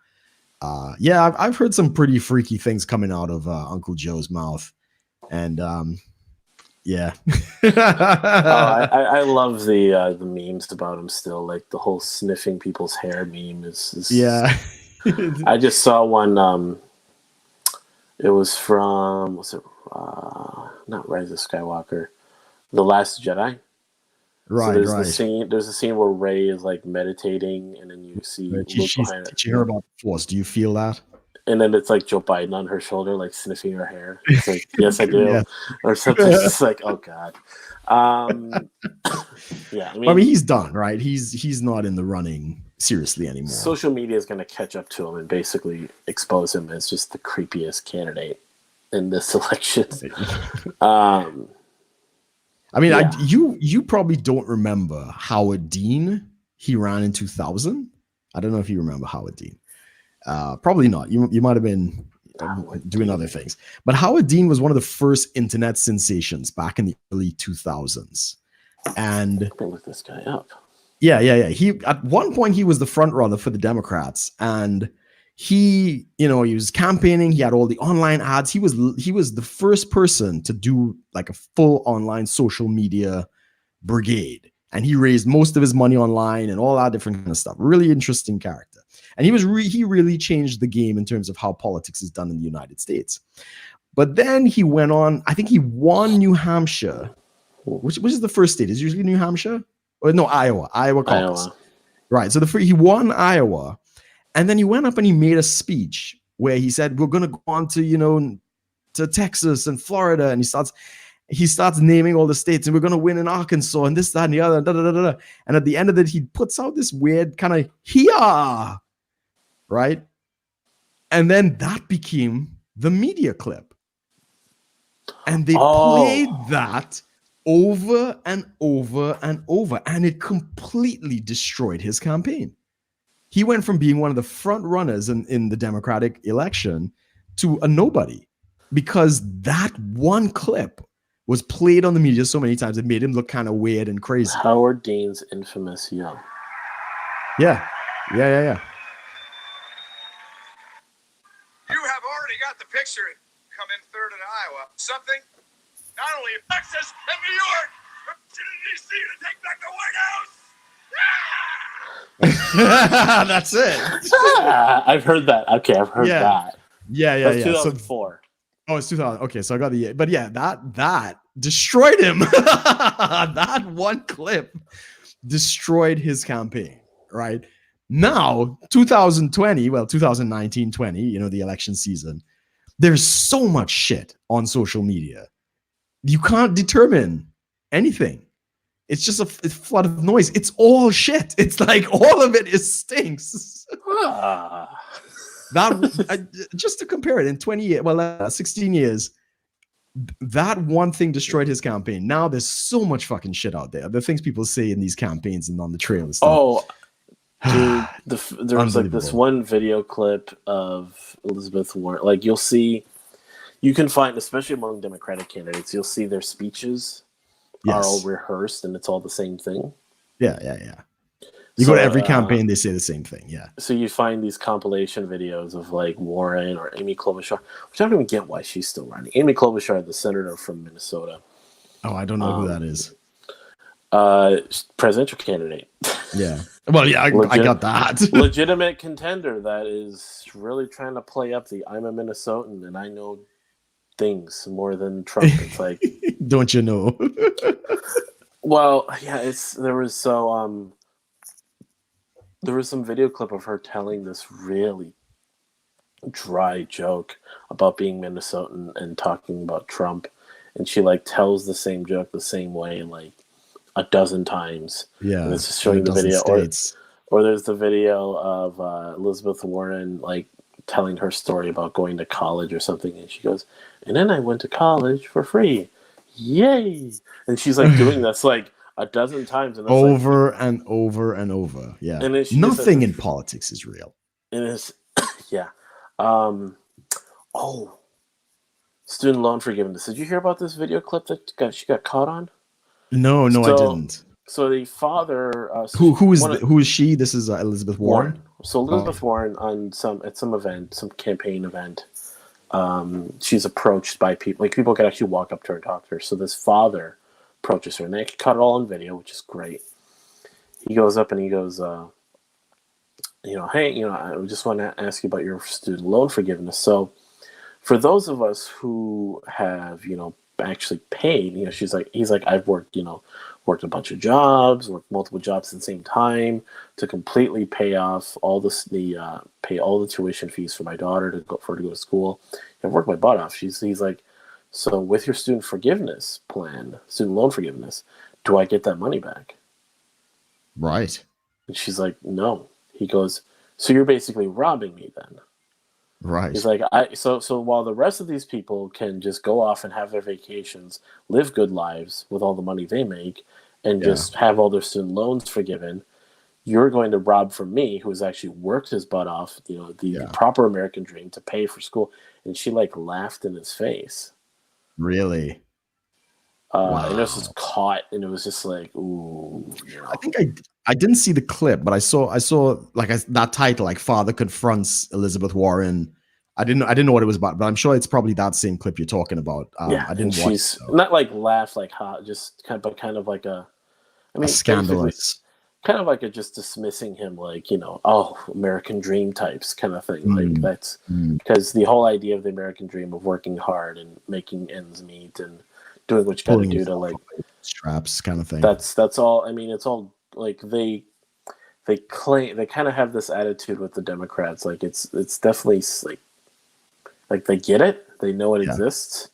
I've heard some pretty freaky things coming out of Uncle Joe's mouth. And yeah. I love the memes about him still. Like, the whole sniffing people's hair meme is yeah. I just saw one. It was from not Rise of Skywalker, The Last Jedi. Right, so there's a scene where Rey is like meditating, and then you see Luke behind it. Did you hear about the Force? Do you feel that? And then it's like Joe Biden on her shoulder, like sniffing her hair. It's like, yes, I do, yeah. Or something. It's like, oh god. Yeah, I mean, he's done, right? He's not in the running seriously anymore. Social media is going to catch up to him and basically expose him as just the creepiest candidate in this election. I mean, you probably don't remember Howard Dean. He ran in 2000. I don't know if you remember Howard Dean. Probably not. You might have been doing other things. But Howard Dean was one of the first internet sensations back in the early 2000s. And let me look this guy up. Yeah. He at one point he was the front runner for the Democrats, and he was campaigning. He had all the online ads. He was the first person to do like a full online social media brigade, and he raised most of his money online and all that different kind of stuff. Really interesting character, and he really changed the game in terms of how politics is done in the United States. But then he went on. I think he won New Hampshire, which is the first state. Is usually New Hampshire. Or no, Iowa caucus. Iowa. Right. So he won Iowa, and then he went up and he made a speech where he said, we're going to go on to, to Texas and Florida. And he starts naming all the states, and we're going to win in Arkansas and this, that, and the other. Da, da, da, da. And at the end of it, he puts out this weird kind of "Hee-ah," right? And then that became the media clip. And they played that over and over and over, and it completely destroyed his campaign. He went from being one of the front runners in the Democratic election to a nobody, because that one clip was played on the media so many times it made him look kind of weird and crazy. Howard Dean's infamous yell. Yeah. You have already got the picture. Come in third in Iowa. Something not only in Texas and New York, but D.C. to take back the White House. That's it. I've heard that. Okay, I've heard that. Yeah. That's 2004. So, it's 2000. Okay, so I got the. But yeah, that destroyed him. That one clip destroyed his campaign, right? Now, 2020, well, 2019-20, you know, the election season, there's so much shit on social media. You can't determine anything. It's just a flood of noise. It's all shit. It's like all of it is stinks. Just to compare it, in 20 years, well, 16 years, that one thing destroyed his campaign. Now there's so much fucking shit out there. The things people say in these campaigns and on the trail and stuff. Oh, dude, there was like this one video clip of Elizabeth Warren. Like you can find, especially among Democratic candidates, you'll see their speeches are all rehearsed and it's all the same thing. Yeah. You go to every campaign, they say the same thing. Yeah. So you find these compilation videos of like Warren or Amy Klobuchar, which I don't even get why she's still running. Amy Klobuchar, the senator from Minnesota. Oh, I don't know who that is. Presidential candidate. Yeah. Well, yeah, I got that. Legitimate contender that is really trying to play up the I'm a Minnesotan and I know things more than Trump. It's like, don't you know? Well, yeah, there was some video clip of her telling this really dry joke about being Minnesotan and talking about Trump, and she like tells the same joke the same way like a dozen times. Yeah, and it's just showing the video. Or there's the video of Elizabeth Warren like telling her story about going to college or something, and she goes, "And then I went to college for free, yay!" And she's like doing this like a dozen times, and over and over and over. Yeah, and nothing in politics is real. And it's yeah. Student loan forgiveness. Did you hear about this video clip that she got caught on? No, I didn't. So the father, who is she? This is Elizabeth Warren. So Elizabeth Warren at some event, some campaign event. She's approached by people. Like people could actually walk up to her and talk to her. So this father approaches her, and they caught it all on video, which is great. He goes up and he goes, hey, I just want to ask you about your student loan forgiveness. So for those of us who have, actually paid, he's like, I've worked a bunch of jobs, worked multiple jobs at the same time to completely pay off pay all the tuition fees for my daughter to go to school. I've worked my butt off. He's like, so with your student loan forgiveness, do I get that money back? Right. And she's like, no. He goes, so you're basically robbing me then. Right. He's like, so while the rest of these people can just go off and have their vacations, live good lives with all the money they make, and just have all their student loans forgiven, you're going to rob from me, who has actually worked his butt off, the proper American dream to pay for school. And she like laughed in his face. Really? Wow. And this was caught, and it was just like, ooh. I think I didn't see the clip, but I saw like that title, like "Father Confronts Elizabeth Warren." I didn't know what it was about, but I'm sure it's probably that same clip you're talking about. I didn't watch. She's not like laugh like hot, just kind of like scandalous, kind of like just dismissing him, like American dream types kind of thing. Like that's because the whole idea of the American dream of working hard and making ends meet and doing what you got to do to like straps kind of thing. That's all. I mean, it's all like they claim, they kind of have this attitude with the Democrats. Like it's definitely like they get it. They know it exists.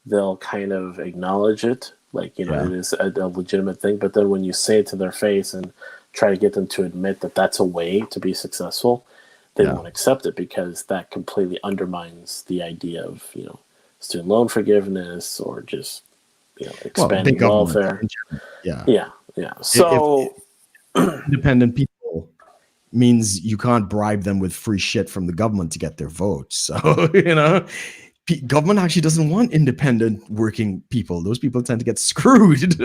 They'll kind of acknowledge it. Like, it is a legitimate thing. But then when you say it to their face and try to get them to admit that that's a way to be successful, they won't accept it, because that completely undermines the idea of, student loan forgiveness or just, expanding welfare. Yeah. So independent people means you can't bribe them with free shit from the government to get their vote. So, government actually doesn't want independent working people. Those people tend to get screwed.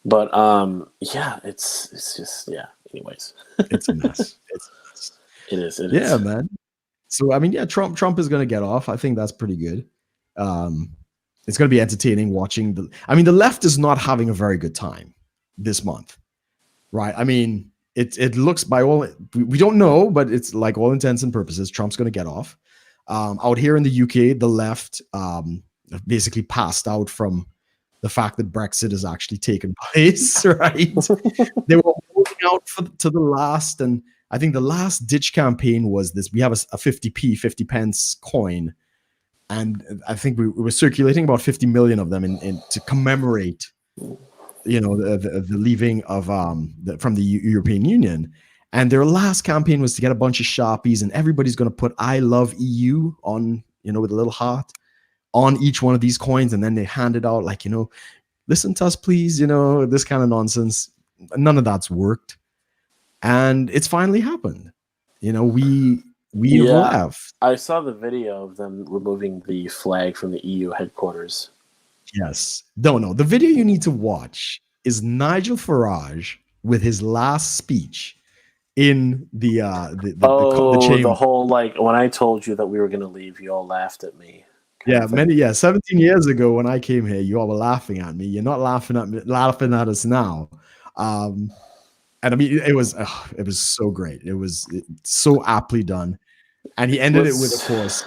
But it's just anyways. It's a mess. It is. Yeah, man. So I mean, Trump is gonna get off. I think that's pretty good. It's gonna be entertaining watching the left is not having a very good time this month. Right. I mean, it looks, by all, we don't know, but it's like all intents and purposes, Trump's going to get off. Out here in the UK, the left, basically passed out from the fact that Brexit has actually taken place, right? They were holding out to the last, and I think the last ditch campaign was this. We have a 50p, 50 pence coin, and I think we were circulating about 50 million of them in to commemorate, the leaving of from the European Union. And their last campaign was to get a bunch of Sharpies, and everybody's going to put "I love EU" on, with a little heart on each one of these coins, and then they hand it out like, listen to us, please, this kind of nonsense. None of that's worked, and it's finally happened. We have left. I saw the video of them removing the flag from the EU headquarters. Yes. No. The video you need to watch is Nigel Farage with his last speech in the chamber. The whole, like, when I told you that we were going to leave, you all laughed at me. 17 years ago when I came here, you all were laughing at me. You're not laughing at us now. And I mean, it was so great. It was so aptly done. And he ended it with, of course,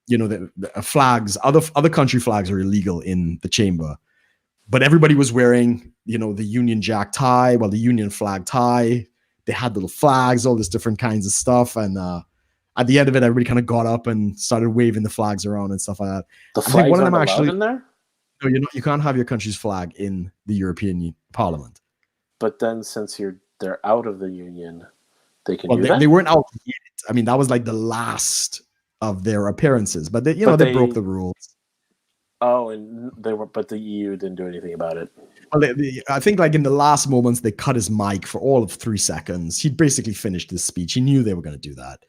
the flags, other country flags are illegal in the chamber, but everybody was wearing, the Union Jack tie, the Union flag tie. They had little flags, all this different kinds of stuff. And at the end of it, everybody kind of got up and started waving the flags around and stuff like that. The flags aren't allowed in there? No, you can't have your country's flag in the European Parliament. But then, since they're out of the Union, they can do that? They weren't out yet. I mean, that was like the last of their appearances, but they broke the rules. Oh, and but the EU didn't do anything about it. Well, I think like in the last moments, they cut his mic for all of 3 seconds. He'd basically finished his speech. He knew they were going to do that.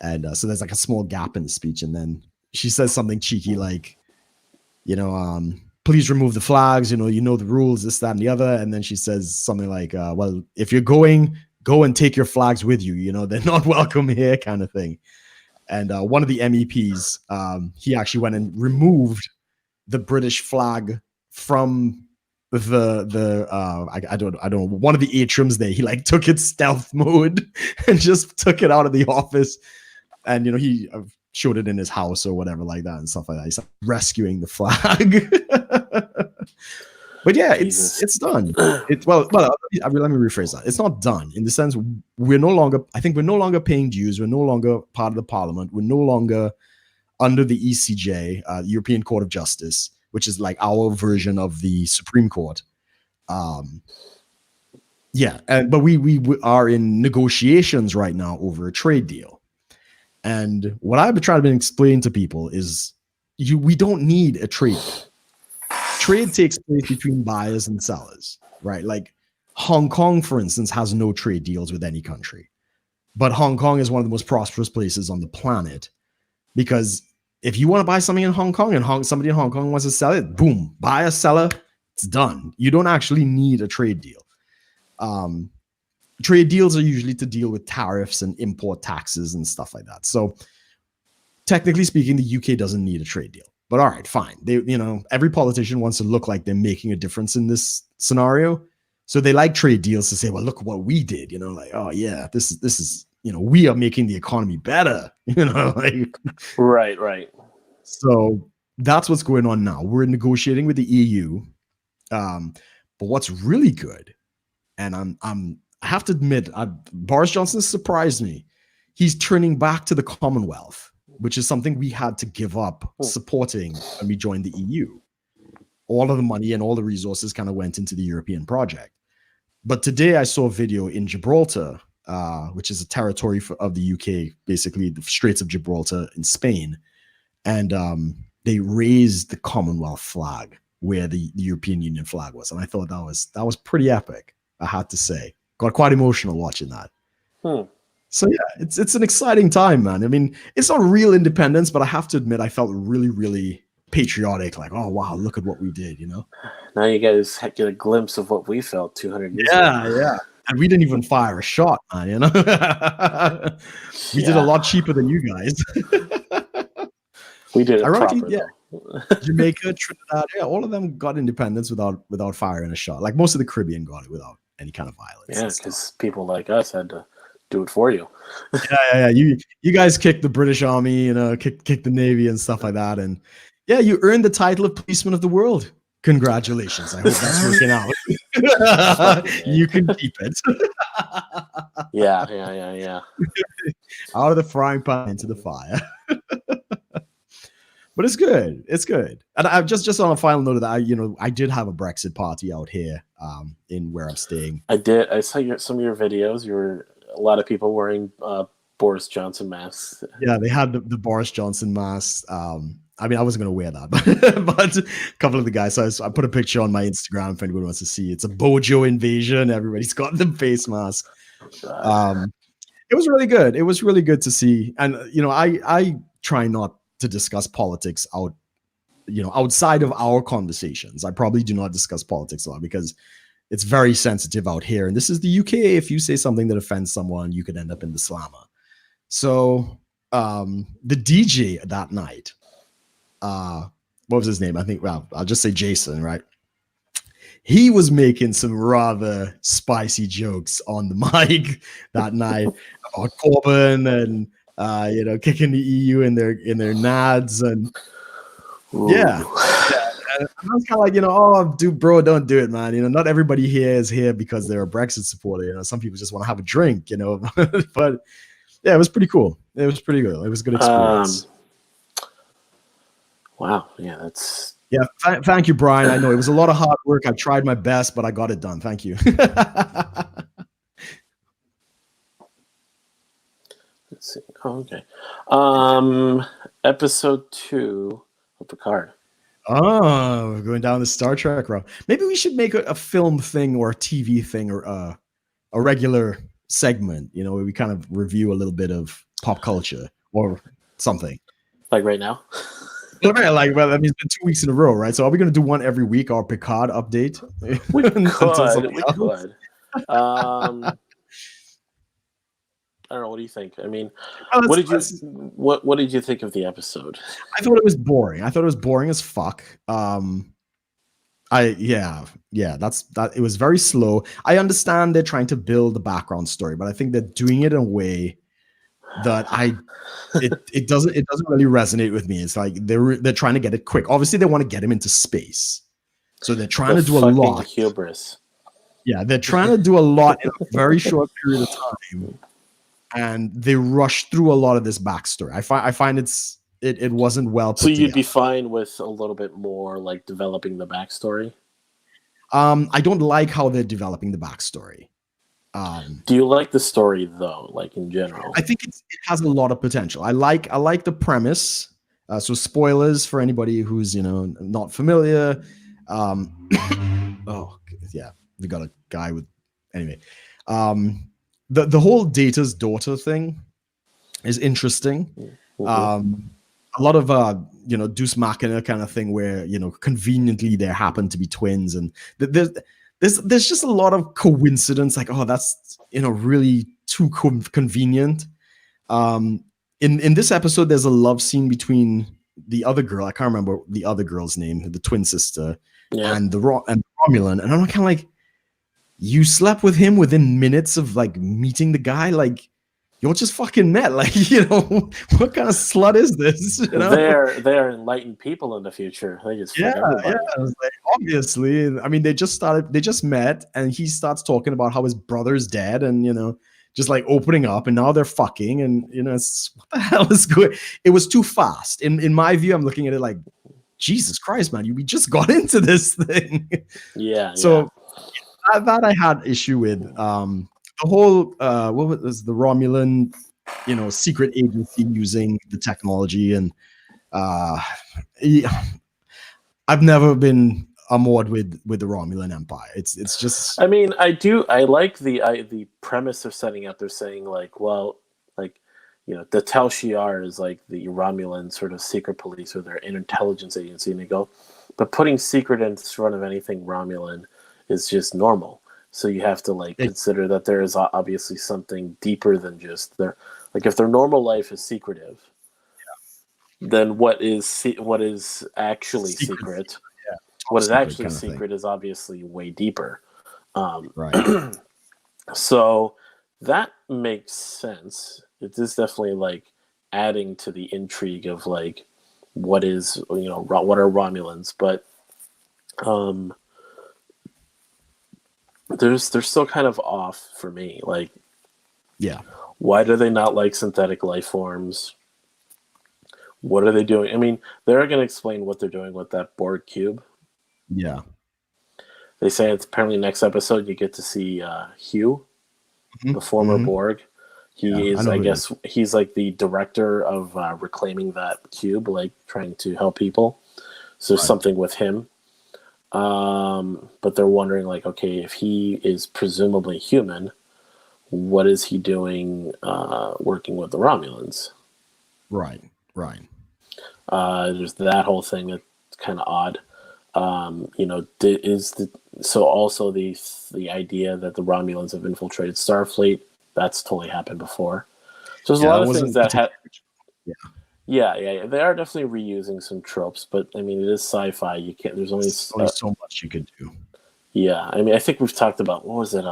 And so there's like a small gap in the speech. And then she says something cheeky like, please remove the flags. The rules, this, that, and the other. And then she says something like, well, if you're going, go and take your flags with you. They're not welcome here, kind of thing. And one of the MEPs, he actually went and removed the British flag from I don't know, one of the atriums there. He like took it stealth mode and just took it out of the office. And, he showed it in his house or whatever like that and stuff like that. He's rescuing the flag. But yeah, it's done. Let me rephrase that. It's not done in the sense we're no longer paying dues. We're no longer part of the Parliament. We're no longer under the ECJ, European Court of Justice, which is like our version of the Supreme Court. But we are in negotiations right now over a trade deal. And what I've been trying to explain to people is we don't need a trade deal. Trade takes place between buyers and sellers, right? Like Hong Kong, for instance, has no trade deals with any country. But Hong Kong is one of the most prosperous places on the planet because if you want to buy something in Hong Kong and somebody in Hong Kong wants to sell it, boom, buyer, seller, it's done. You don't actually need a trade deal. Trade deals are usually to deal with tariffs and import taxes and stuff like that. So technically speaking, the UK doesn't need a trade deal. But all right, fine. Every politician wants to look like they're making a difference in this scenario. So they like trade deals to say, well, look what we did, like, oh yeah, this is, we are making the economy better, Right. So that's what's going on now. We're negotiating with the EU. But what's really good, and I have to admit, Boris Johnson surprised me. He's turning back to the Commonwealth, which is something we had to give up supporting when we joined the EU. All of the money and all the resources kind of went into the European project. But today I saw a video in Gibraltar, which is a territory of the UK, basically the Straits of Gibraltar in Spain. And they raised the Commonwealth flag where the European Union flag was. And I thought that was pretty epic, I had to say. Got quite emotional watching that. So yeah, it's an exciting time, man. I mean, it's not real independence, but I have to admit, I felt really, really patriotic. Like, oh wow, look at what we did, Now you guys get a glimpse of what we felt 200 years ago. Yeah. And we didn't even fire a shot, man, We did a lot cheaper than you guys. We did it proper, Jamaica, Trinidad, all of them got independence without firing a shot. Like most of the Caribbean got it without any kind of violence. Yeah, because people like us had to do it for you. Yeah. You guys kicked the British Army, kicked the Navy and stuff like that. And Yeah, you earned the title of Policeman of the World. Congratulations. I hope that's working out. You can keep it. Yeah. Out of the frying pan into the fire. But it's good. It's good. And I just on a final note of that, I did have a Brexit party out here in where I'm staying. I did. I saw some of your videos. A lot of people wearing Boris Johnson masks. Yeah, they had the Boris Johnson mask. I mean, I wasn't going to wear that, but a couple of the guys. So I put a picture on my Instagram if anybody wants to see. It's a Bojo invasion. Everybody's got the face mask. It was really good. It was really good to see. And I try not to discuss politics outside of our conversations. I probably do not discuss politics a lot because it's very sensitive out here. And this is the UK. If you say something that offends someone, you could end up in the slammer. So the DJ that night, what was his name? I think, well, I'll just say Jason, right? He was making some rather spicy jokes on the mic that night about Corbyn and kicking the EU in their nads and yeah. And I was kind of like, oh, dude, bro, don't do it, man. Not everybody here is here because they're a Brexit supporter. Some people just want to have a drink, But yeah, it was pretty cool. It was pretty good. It was a good experience. Wow. Yeah, that's. Yeah, thank you, Brian. I know it was a lot of hard work. I tried my best, but I got it done. Thank you. Let's see. Oh, okay. Episode 2 of Picard. Oh, we're going down the Star Trek route. Maybe we should make a film thing or a TV thing or a regular segment, where we kind of review a little bit of pop culture or something. Like right now? Well, I mean, it's been 2 weeks in a row, right? So are we going to do one every week, our Picard update? We could. I don't know. What do you think? I mean, what did you think of the episode? I thought it was boring. I thought it was boring as fuck. It was very slow. I understand they're trying to build the background story, but I think they're doing it in a way that it doesn't really resonate with me. It's like they're trying to get it quick. Obviously, they want to get him into space, so they're trying to do a lot. Hubris. Yeah, they're trying to do a lot in a very short period of time. And they rushed through a lot of this backstory. I find it wasn't well put together. So you'd together. be fine with a little bit more like developing the backstory? I don't like how they're developing the backstory. Do you like the story though, like in general? I think it has a lot of potential. I like the premise. So spoilers for anybody who's not familiar. Oh yeah, we got a guy with anyway. The whole Data's daughter thing is interesting. Mm-hmm. A lot of Deus Machina kind of thing where conveniently there happen to be twins, and there's just a lot of coincidence. Like, oh, that's really too convenient. In this episode, there's a love scene between the other girl. I can't remember the other girl's name, the twin sister, and Romulan, and I'm kind of like, you slept with him within minutes of like meeting the guy. Like, you're just fucking met. Like, what kind of slut is this? They're enlightened people in the future. They just yeah. Like, obviously, I mean, they just met, and he starts talking about how his brother's dead, and just like opening up, and now they're fucking, and it's what the hell is good? It was too fast. In my view, I'm looking at it like, Jesus Christ, man, we just got into this thing. Yeah. So. That I had issue with the whole what was the Romulan secret agency using the technology, and I've never been moored with the Romulan Empire. It's just. I mean, I like the premise they're setting up. They're saying like, well, like the Tal Shiar is like the Romulan sort of secret police or their intelligence agency, and they go, but putting secret in front of anything Romulan is just normal. So you have to consider that there is obviously something deeper than just their, like, if their normal life is secretive, then what is actually secret? Yeah. What is actually secret is obviously way deeper. Right. So that makes sense. It is definitely like adding to the intrigue of like what is, what are Romulans, but they're still kind of off for me. Like, Yeah. why do they not like synthetic life forms? What are they doing? I mean, they're going to explain what they're doing with that Borg cube. Yeah. They say it's apparently next episode you get to see Hugh, the former Borg. He is, I guess, he's like the director of reclaiming that cube, like trying to help people. So there's something with him. But they're wondering, like, okay, if he is presumably human, what is he doing working with the Romulans? Right. There's that whole thing that's kind of odd. So also the idea that the Romulans have infiltrated Starfleet, that's totally happened before. So there's a lot of things that have. Yeah. They are definitely reusing some tropes, but I mean, it is sci-fi. You can't. There's only so much you could do. Yeah, I mean, I think we've talked about, what was it?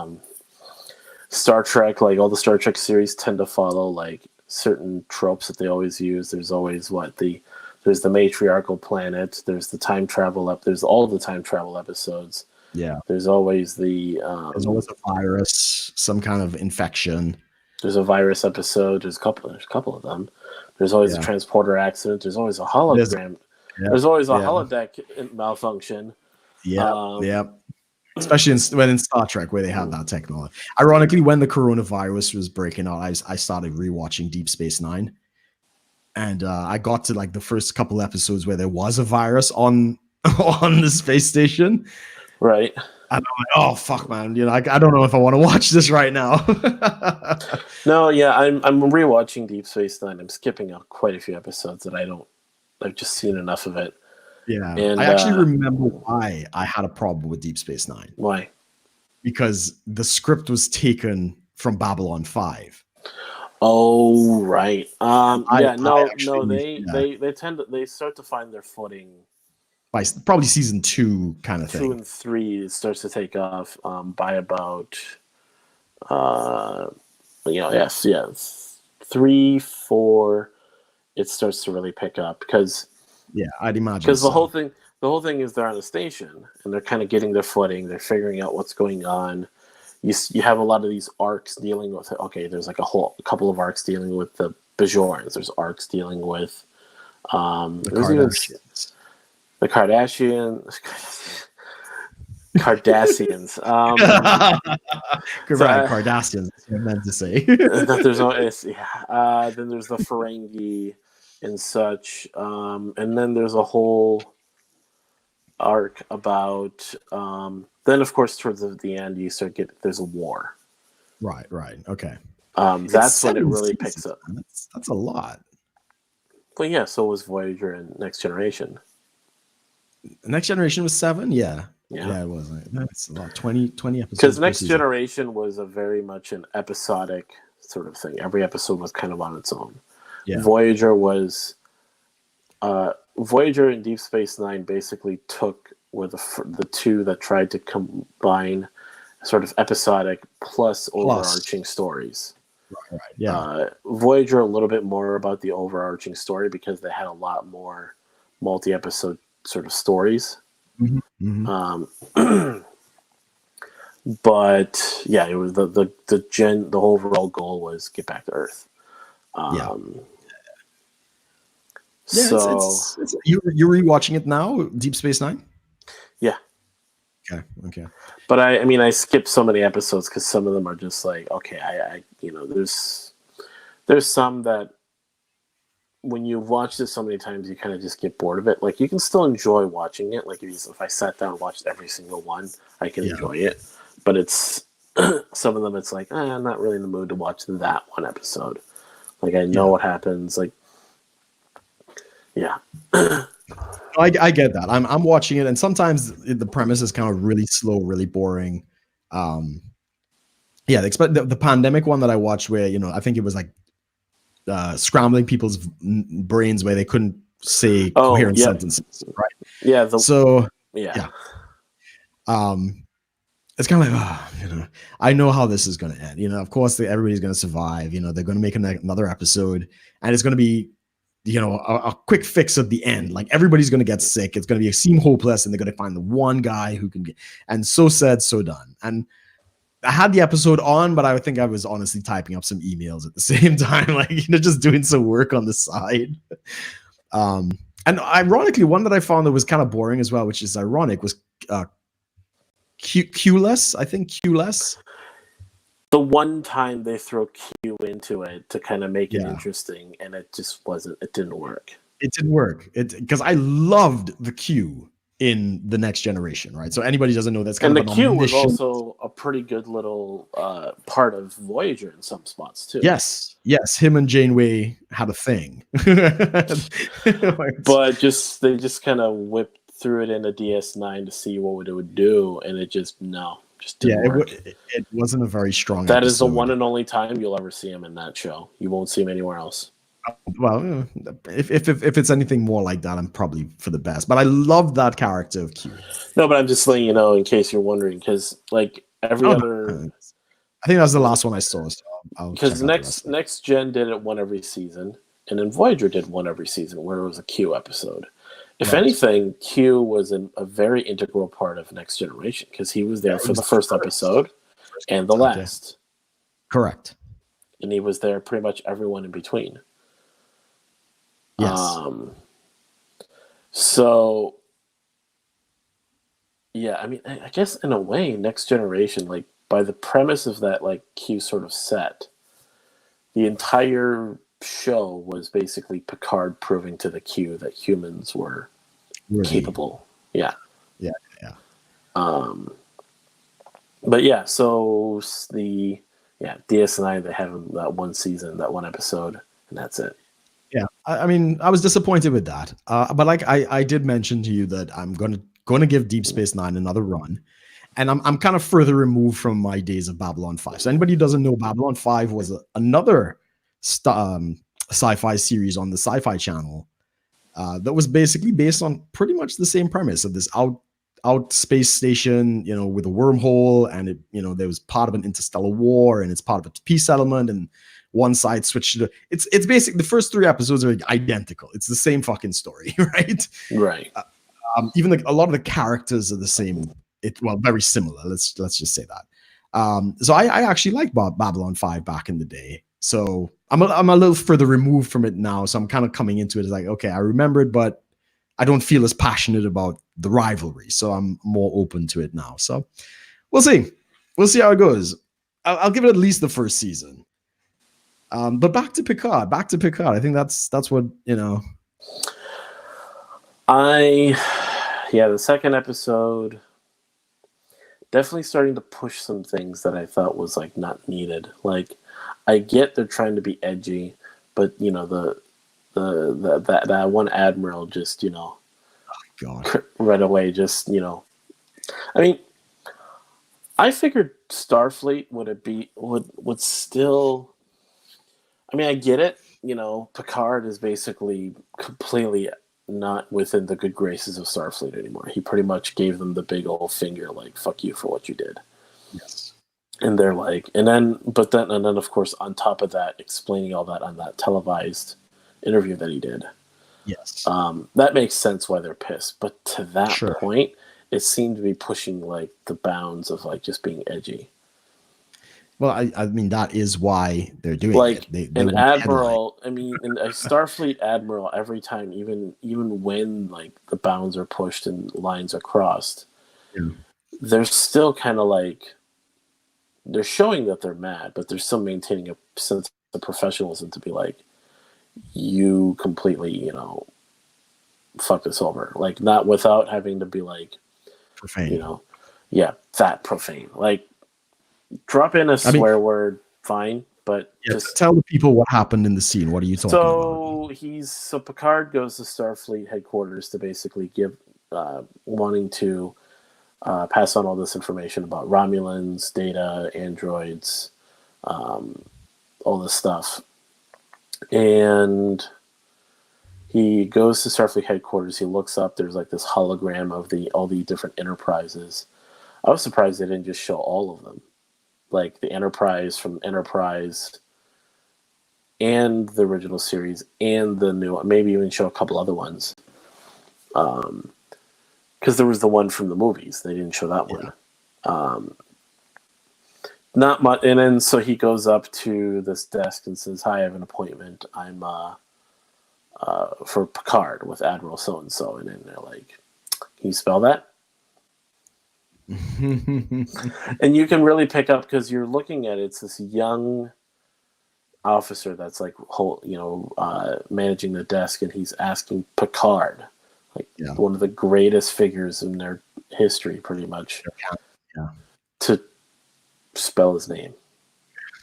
Star Trek. Like, all the Star Trek series tend to follow like certain tropes that they always use. There's always there's the matriarchal planet. There's the time travel up. There's all the time travel episodes. Yeah. There's always there's always a virus, some kind of infection. There's a virus episode. There's a couple of them. There's always a transporter accident. There's always a hologram. There's always a holodeck malfunction. Yeah. Especially in Star Trek, where they have that technology. Ironically, when the coronavirus was breaking out, I started rewatching Deep Space Nine, and I got to like the first couple episodes where there was a virus on the space station. Right. And I'm like, oh fuck, man! I don't know if I want to watch this right now. No, yeah, I'm rewatching Deep Space Nine. I'm skipping out quite a few episodes that I've just seen enough of it. Yeah, and I actually remember why I had a problem with Deep Space Nine. Why? Because the script was taken from Babylon 5. Oh, right. They start to find their footing by probably season 2 kind of thing. 2 and 3 it starts to take off by about 3, 4 it starts to really pick up because I'd imagine because the whole thing is they're on a station and they're kind of getting their footing, they're figuring out what's going on. You have a lot of these arcs dealing with there's like a couple of arcs dealing with the Bajorans, there's arcs dealing with the Kardashians. The Kardashians. Kardashians. Kardashians. I meant to say. Then there's the Ferengi and such, and then there's a whole arc about. Then of course towards the end you start there's a war. Right. Okay. That's when it really picks up. That's a lot. But yeah, so was Voyager and Next Generation. Next Generation was 7, yeah, it was. That's a lot. 20 episodes. Because Next Generation was a very much an episodic sort of thing. Every episode was kind of on its own. Yeah. Voyager and Deep Space Nine basically were the two that tried to combine sort of episodic plus overarching stories. Right. Yeah. Voyager a little bit more about the overarching story because they had a lot more multi-episode sort of stories. But yeah, it was the overall goal was get back to Earth. You're rewatching it now, Deep Space Nine? Yeah. Okay. But I skipped so many episodes because some of them are just like, okay, there's some that when you watch this so many times, you kind of just get bored of it. Like, you can still enjoy watching it. Like, if I sat down and watched every single one, I can enjoy it. But it's some of them, it's like, I'm not really in the mood to watch that one episode. Like, I know what happens. Like, yeah. I get that. I'm watching it, and sometimes the premise is kind of really slow, really boring. The pandemic one that I watched, where I think it was like scrambling people's brains where they couldn't say coherent sentences, right? Yeah. It's kind of like, I know how this is going to end. Of course, everybody's going to survive. They're going to make another episode, and it's going to be a quick fix at the end. Like everybody's going to get sick. It's going to seem hopeless, and they're going to find the one guy who can get. And so said, so done. And I had the episode on, but I think I was honestly typing up some emails at the same time, like just doing some work on the side. And ironically, one that I found that was kind of boring as well, which is ironic, was Q-less. I think Q-less. The one time they throw Q into it to kind of make it interesting, and it just wasn't. It didn't work. It didn't work. Because I loved the Q in the Next Generation, right? So anybody doesn't know that's kind of the Q was also a pretty good little part of Voyager in some spots too. Yes, him and Janeway had a thing, but they just kind of whipped through it into DS9 to see what it would do, and it just didn't work. It wasn't a very strong. That is the one and only time you'll ever see him in that show. You won't see him anywhere else. Well, if it's anything more like that, I'm probably for the best. But I love that character of Q. No, but I'm just letting you know in case you're wondering, because like every other, I think that was the last one I saw. Because next Gen did it one every season, and then Voyager did one every season where it was a Q episode. If anything, Q was a very integral part of Next Generation because he was there for the first episode and the last. Correct. And he was there pretty much everyone in between. Yes. So, yeah, I mean, I guess in a way, Next Generation, like by the premise of that, like Q sort of set, the entire show was basically Picard proving to the Q that humans were capable. Yeah. But yeah, so the DS9, they have that one season, that one episode, and that's it. Yeah, I mean, I was disappointed with that, but like I did mention to you that I'm going to give Deep Space Nine another run, and I'm kind of further removed from my days of Babylon 5. So anybody who doesn't know, Babylon 5 was another sci-fi series on the Sci-Fi Channel that was basically based on pretty much the same premise of this out space station, with a wormhole, and it, there was part of an interstellar war, and it's part of a peace settlement, and one side switched to it's basically the first 3 episodes are identical. It's the same fucking story, right? Right. Even a lot of the characters are the same. Very similar. Let's just say that. So I actually liked Babylon 5 back in the day. So I'm a little further removed from it now. So I'm kind of coming into it as like, okay, I remember it, but I don't feel as passionate about the rivalry. So I'm more open to it now. So we'll see. We'll see how it goes. I'll give it at least the first season. But back to Picard. I think that's what, the second episode definitely starting to push some things that I thought was like not needed. Like I get they're trying to be edgy, but that one admiral just, God. right away just, I mean, I figured Starfleet would still, I mean, I get it. Picard is basically completely not within the good graces of Starfleet anymore. He pretty much gave them the big old finger, like, fuck you for what you did. Yes. And they're like, and then of course, on top of that, explaining all that on that televised interview that he did. Yes. That makes sense why they're pissed. But to that Sure. point, it seemed to be pushing like the bounds of like just being edgy. Well, I mean, that is why they're doing like it. They an want admiral. I mean, a Starfleet admiral. Every time, even when like the bounds are pushed and lines are crossed, they're still kind of like they're showing that they're mad, but they're still maintaining a sense of professionalism to be like, you completely, fuck this over. Like not without having to be like profane. That profane. Like drop in a swear word, fine, but just tell the people what happened in the scene. What are you talking about? So Picard goes to Starfleet headquarters to basically give wanting to pass on all this information about Romulans, data, androids, all this stuff. And he goes to Starfleet headquarters. He looks up. There's like this hologram of all the different Enterprises. I was surprised they didn't just show all of them. Like the Enterprise from Enterprise and the original series and the new one. Maybe even show a couple other ones. Because there was the one from the movies. They didn't show that one. Not much. And then so he goes up to this desk and says, "Hi, I have an appointment. I'm for Picard with Admiral so-and-so." And then they're like, "Can you spell that?" And you can really pick up because you're looking at it. It's this young officer that's like, managing the desk, and he's asking Picard, one of the greatest figures in their history, pretty much, to spell his name.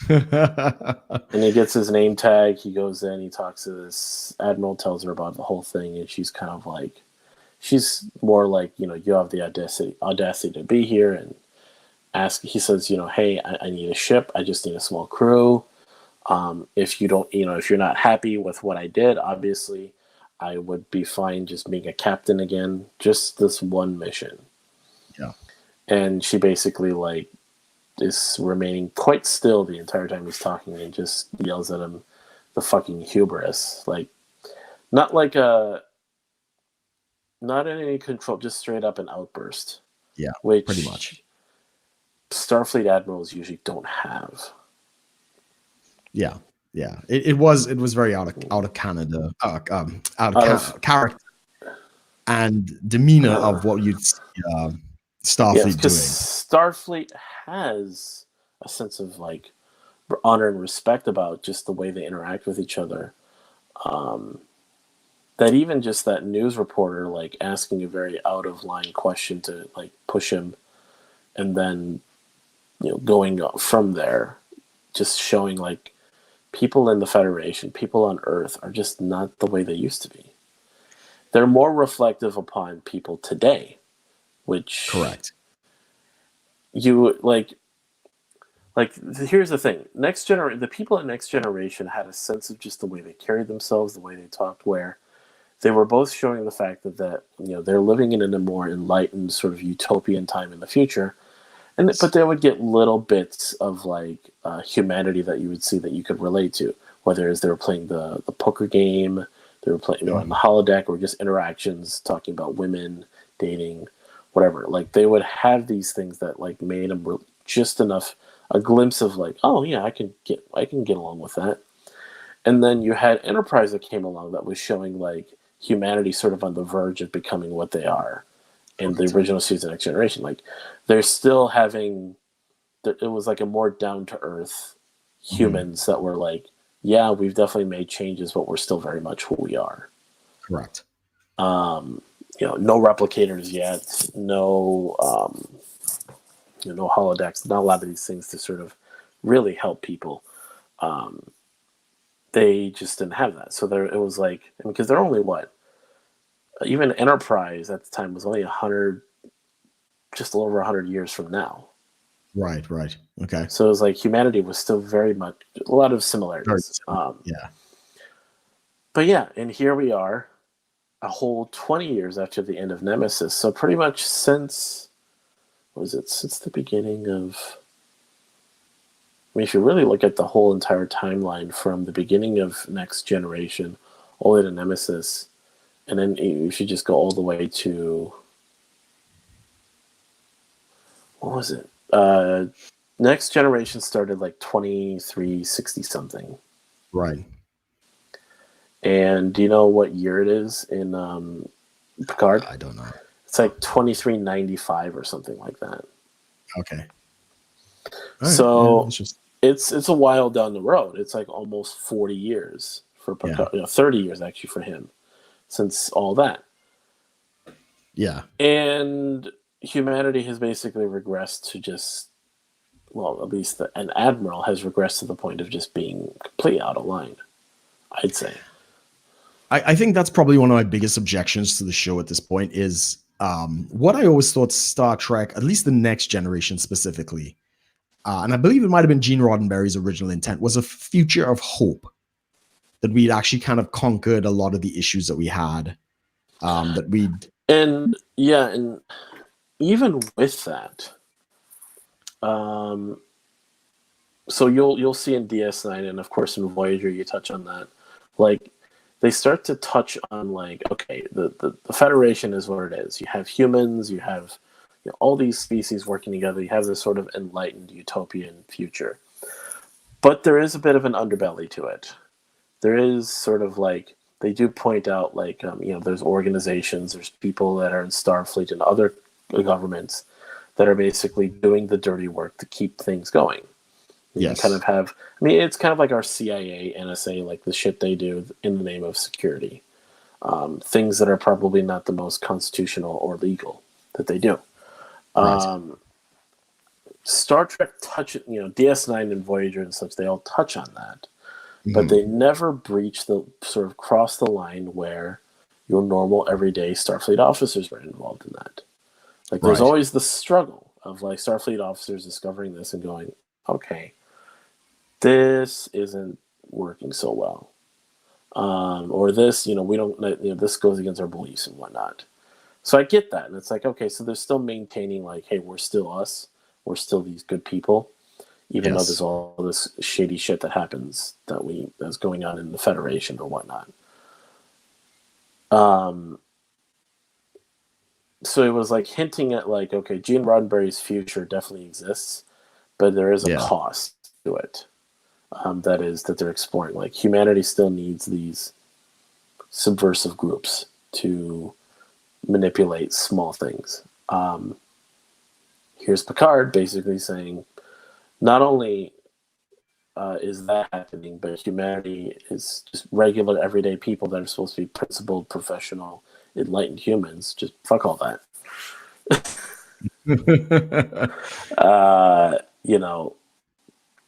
And he gets his name tag. He goes in, he talks to this admiral, tells her about the whole thing, and she's kind of like, she's more like, you have the audacity to be here, and he says, "Hey, I need a ship. I just need a small crew. If you're not happy with what I did, obviously I would be fine just being a captain again, just this one mission." Yeah. And she basically is remaining quite still the entire time he's talking and just yells at him the fucking hubris. Not in any control, just straight up an outburst. Yeah, which pretty much Starfleet admirals usually don't have. Yeah. It was very out of Canada, character and demeanor of what you'd see Starfleet doing. Starfleet has a sense of honor and respect about just the way they interact with each other. That even just that news reporter asking a very out of line question to push him, and then going from there, just showing people in the Federation, people on Earth are just not the way they used to be. They're more reflective upon people today, which correct. You here's the thing. The people at Next Generation had a sense of just the way they carried themselves, the way they talked, where they were both showing the fact that they're living in a more enlightened sort of utopian time in the future. But they would get little bits of humanity that you would see that you could relate to, whether it's they were playing the poker game, they were playing on the holodeck, or just interactions talking about women, dating, whatever. They would have these things that made them just enough a glimpse of oh yeah, I can get along with that. And then you had Enterprise that came along that was showing humanity sort of on the verge of becoming what they are. In the original series of Next Generation, they're still having, it was a more down to earth humans that were yeah, we've definitely made changes, but we're still very much who we are. Correct. No replicators yet, no holodecks, not a lot of these things to sort of really help people. They just didn't have that. So it was because they're only even Enterprise at the time was only 100, just a little over 100 years from now. Right. Okay. So it was humanity was still very much a lot of similarities. Yeah. But yeah, and here we are, a whole 20 years after the end of Nemesis. So pretty much since the beginning of. I mean, if you really look at the whole entire timeline from the beginning of Next Generation all the way to Nemesis. And then you should just go all the way to, what was it? Next Generation started 2360 something. Right. And do you know what year it is in Picard? I don't know. It's 2395 or something like that. Okay. So it's a while down the road. It's almost 40 years for Picard. 30 years actually for him. Since all that. Yeah. And humanity has basically regressed to just, at least an admiral has regressed to the point of just being completely out of line, I'd say. I think that's probably one of my biggest objections to the show at this point is what I always thought Star Trek, at least the Next Generation specifically, and I believe it might have been Gene Roddenberry's original intent, was a future of hope. That we'd actually kind of conquered a lot of the issues that we had. And even with that, so you'll see in DS9 and of course in Voyager you touch on that, like they start to touch on like, okay, the Federation is what it is. You have humans, you have all these species working together. You have this sort of enlightened utopian future, but there is a bit of an underbelly to it. There is sort of like, they do point out like there's organizations, there's people that are in Starfleet and other governments that are basically doing the dirty work to keep things going. Yes. You kind of have, I mean, it's kind of like our CIA, NSA, like the shit they do in the name of security. Things that are probably not the most constitutional or legal that they do. Right. Star Trek DS9 and Voyager and such, they all touch on that. Mm-hmm. But they never breach the, sort of cross the line where your normal everyday Starfleet officers were involved in that. Like there's always the struggle of like Starfleet officers discovering this and going, okay, this isn't working so well. Or this, we don't, this goes against our beliefs and whatnot. So I get that. And it's like, okay, so they're still maintaining like, hey, we're still us. We're still these good people. Even though there's all this shady shit that happens that's going on in the Federation or whatnot. So it was like hinting at like, okay, Gene Roddenberry's future definitely exists, but there is a cost to it. That they're exploring. Like humanity still needs these subversive groups to manipulate small things. Here's Picard basically saying, not only is that happening, but humanity is just regular, everyday people that are supposed to be principled, professional, enlightened humans. Just fuck all that.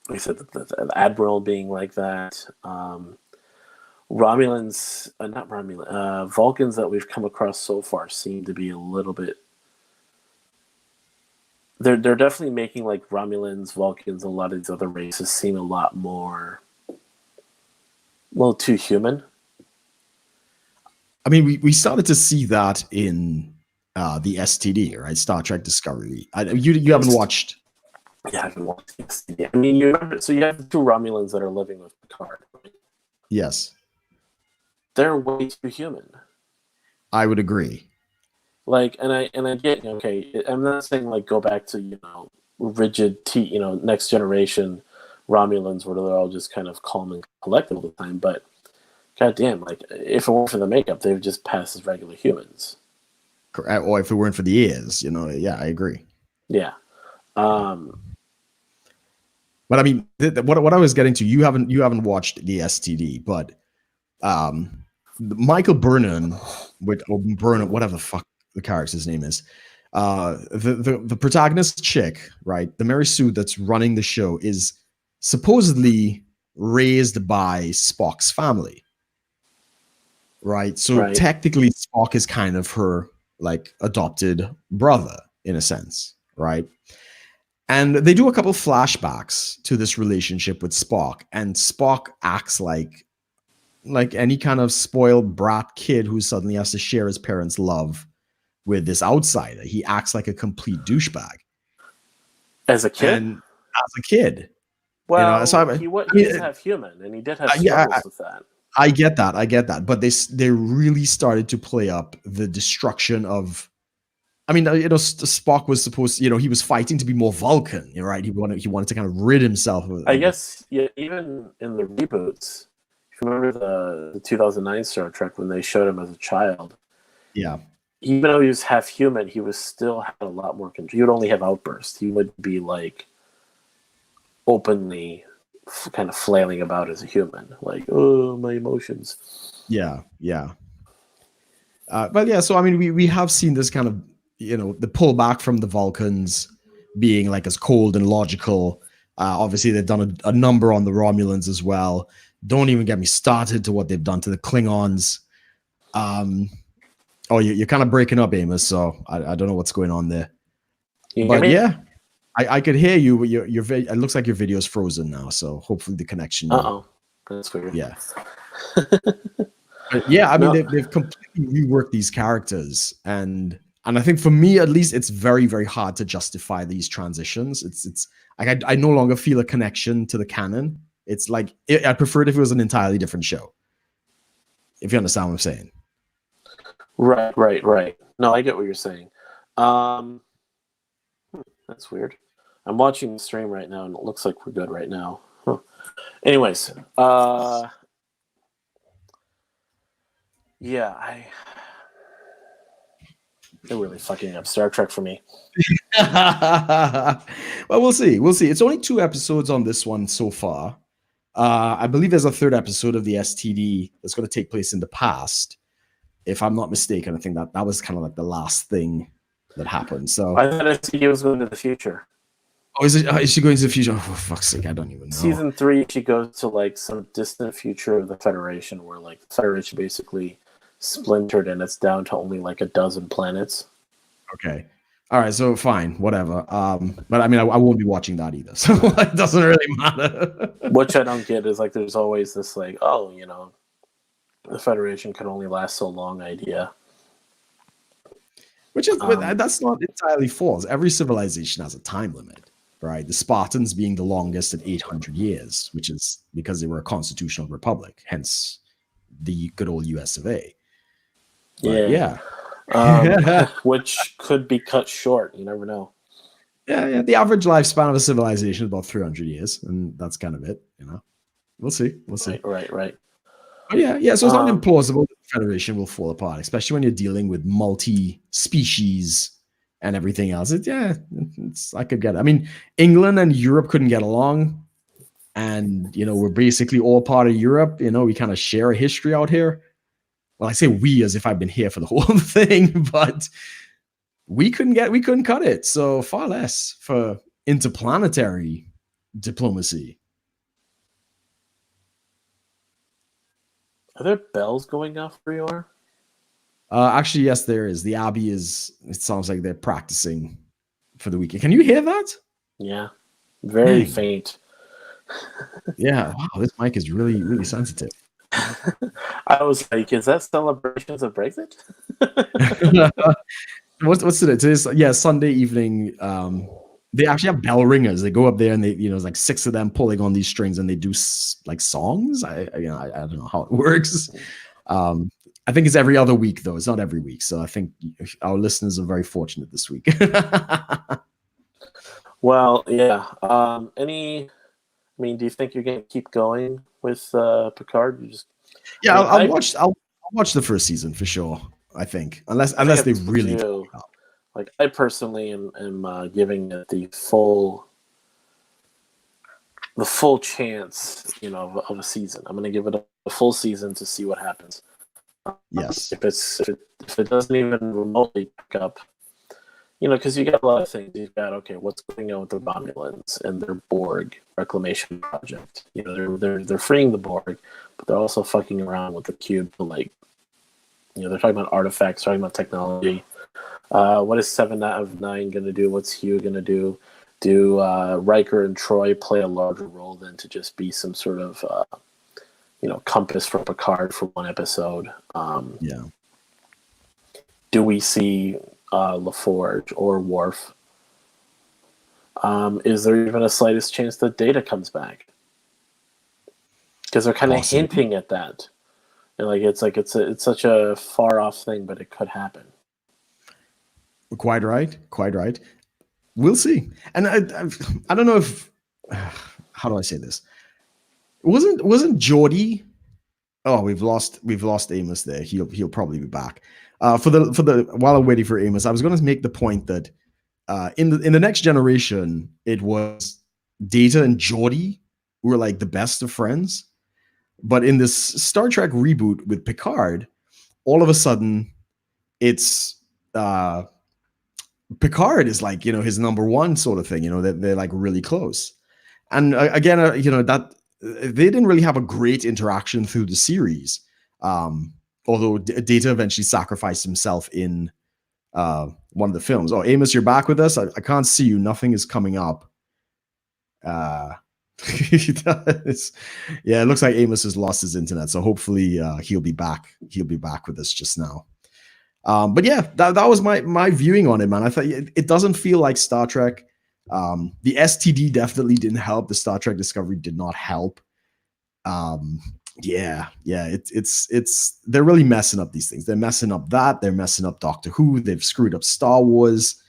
We said that the Admiral being like that. Romulans, not Romulan, Vulcans that we've come across so far seem to be a little bit. They're definitely making like Romulans, Vulcans, a lot of these other races seem a lot more, well, too human. I mean, we started to see that in the STD, right? Star Trek Discovery. You haven't watched. Yeah, I haven't watched the STD. I mean, you remember? So you have the two Romulans that are living with Picard. Right? Yes, they're way too human. I would agree. Like, and I get, okay, I'm not saying like go back to rigid next generation Romulans where they're all just kind of calm and collected all the time, but goddamn, like if it weren't for the makeup, they would just pass as regular humans. Or if it weren't for the ears, yeah, I agree. Yeah. But I mean, what I was getting to, you haven't watched the STD, but Michael Burnham, whatever the fuck the character's name is, the protagonist chick, right? The Mary Sue that's running the show is supposedly raised by Spock's family, right? So technically, Spock is kind of her like adopted brother in a sense, right? And they do a couple flashbacks to this relationship with Spock, and Spock acts like any kind of spoiled brat kid who suddenly has to share his parents' love with this outsider. He acts like a complete douchebag. As a kid? And as a kid. Well, he did have human, and he did have struggles with that. I get that. But they really started to play up the destruction of. I mean, Spock was supposed, he was fighting to be more Vulcan, right? He wanted to kind of rid himself of. I guess, even in the reboots, if you remember the 2009 Star Trek when they showed him as a child, yeah, even though he was half human, he was still had a lot more control. He would only have outbursts. He would be like openly kind of flailing about as a human, like, oh, my emotions. Yeah. But yeah, so I mean, we have seen this kind of, the pullback from the Vulcans being like as cold and logical. Obviously, they've done a number on the Romulans as well. Don't even get me started to what they've done to the Klingons. You're kind of breaking up, Amos, so I don't know what's going on there. But yeah, I could hear you. It looks like your video's frozen now, so hopefully the connection. That's weird. Yeah. But yeah, I mean, they've completely reworked these characters, and And I think for me, at least, it's very, very hard to justify these transitions. It's like I no longer feel a connection to the canon. It's like I prefer it if it was an entirely different show. If you understand what I'm saying. Right. No, I get what you're saying. That's weird. I'm watching the stream right now, and it looks like we're good right now. Huh. Anyways, yeah, they're really fucking up Star Trek for me. Well, we'll see. We'll see. It's only 2 episodes on this one so far. I believe there's a 3rd episode of the STD that's going to take place in the past. If I'm not mistaken, I think that was kind of like the last thing that happened. So I thought STD was going to the future. Oh, is she going to the future? Oh, for fuck's sake, I don't even know. Season 3, she goes to like some distant future of the Federation, where like the Federation basically splintered and it's down to only like a dozen planets. Okay. All right, so fine, whatever. But I mean, I won't be watching that either, so it doesn't really matter. Which I don't get is like there's always this like, oh, you know, the Federation can only last so long idea. Which is that's not entirely false. Every civilization has a time limit, right? The Spartans being the longest at 800 years, which is because they were a constitutional republic, hence the good old US of A. But, yeah. Which could be cut short. You never know. Yeah. The average lifespan of a civilization is about 300 years, and that's kind of it. You know, we'll see. Right. But yeah. So it's not implausible that the Federation will fall apart, especially when you're dealing with multi-species and everything else. I could get it. I mean, England and Europe couldn't get along, and you know, we're basically all part of Europe. You know, we kind of share a history out here. Well, I say we as if I've been here for the whole thing, but we couldn't cut it. So far less for interplanetary diplomacy. Are there bells going off where you are? Actually, yes, there is. The Abbey is. It sounds like they're practicing for the weekend. Can you hear that? Yeah, very faint. Yeah. Wow, this mic is really, really sensitive. I was like, is that celebrations of Brexit? What's today? Today's Sunday evening. They actually have bell ringers. They go up there and they, you know, it's like 6 of them pulling on these strings and they do like songs. I don't know how it works. I think it's every other week though. It's not every week. So I think our listeners are very fortunate this week. Well, yeah. Do you think you're going to keep going with Picard? I'll watch the first season for sure. I think unless they really do. Like I personally am giving it the full chance, you know, of a season. I'm going to give it a full season to see what happens. Yes. If it doesn't even remotely pick up, you know, because you got a lot of things. You've got what's going on with the Romulans and their Borg reclamation project. You know, they're freeing the Borg, but they're also fucking around with the cube to like, you know, they're talking about artifacts, talking about technology. What is 7 out of 9 going to do? What's Hugh going to do? Do Riker and Troy play a larger role than to just be some sort of, compass for Picard for one episode? Do we see LaForge or Worf? Is there even a slightest chance that Data comes back? Because they're kind of hinting at that. And it's such a far off thing, but it could happen. Quite right. We'll see. And I don't know if how do I say this? Wasn't Geordi? Oh, we've lost Amos there. He'll probably be back. For the while I'm waiting for Amos, I was going to make the point that in the Next Generation, it was Data and Geordi who were like the best of friends. But in this Star Trek reboot with Picard, all of a sudden, it's Picard is like, you know, his number one sort of thing. You know, they're like really close. And again, that they didn't really have a great interaction through the series. Although Data eventually sacrificed himself in one of the films. Oh, Amos, you're back with us. I can't see you. Nothing is coming up. It looks like Amos has lost his internet, so hopefully he'll be back with us just now. But yeah, that was my viewing on it, man. I thought it doesn't feel like Star Trek. The STD definitely didn't help. The Star Trek Discovery did not help. It's they're really messing up these things. They're messing up that. They're messing up Doctor Who. They've screwed up Star Wars.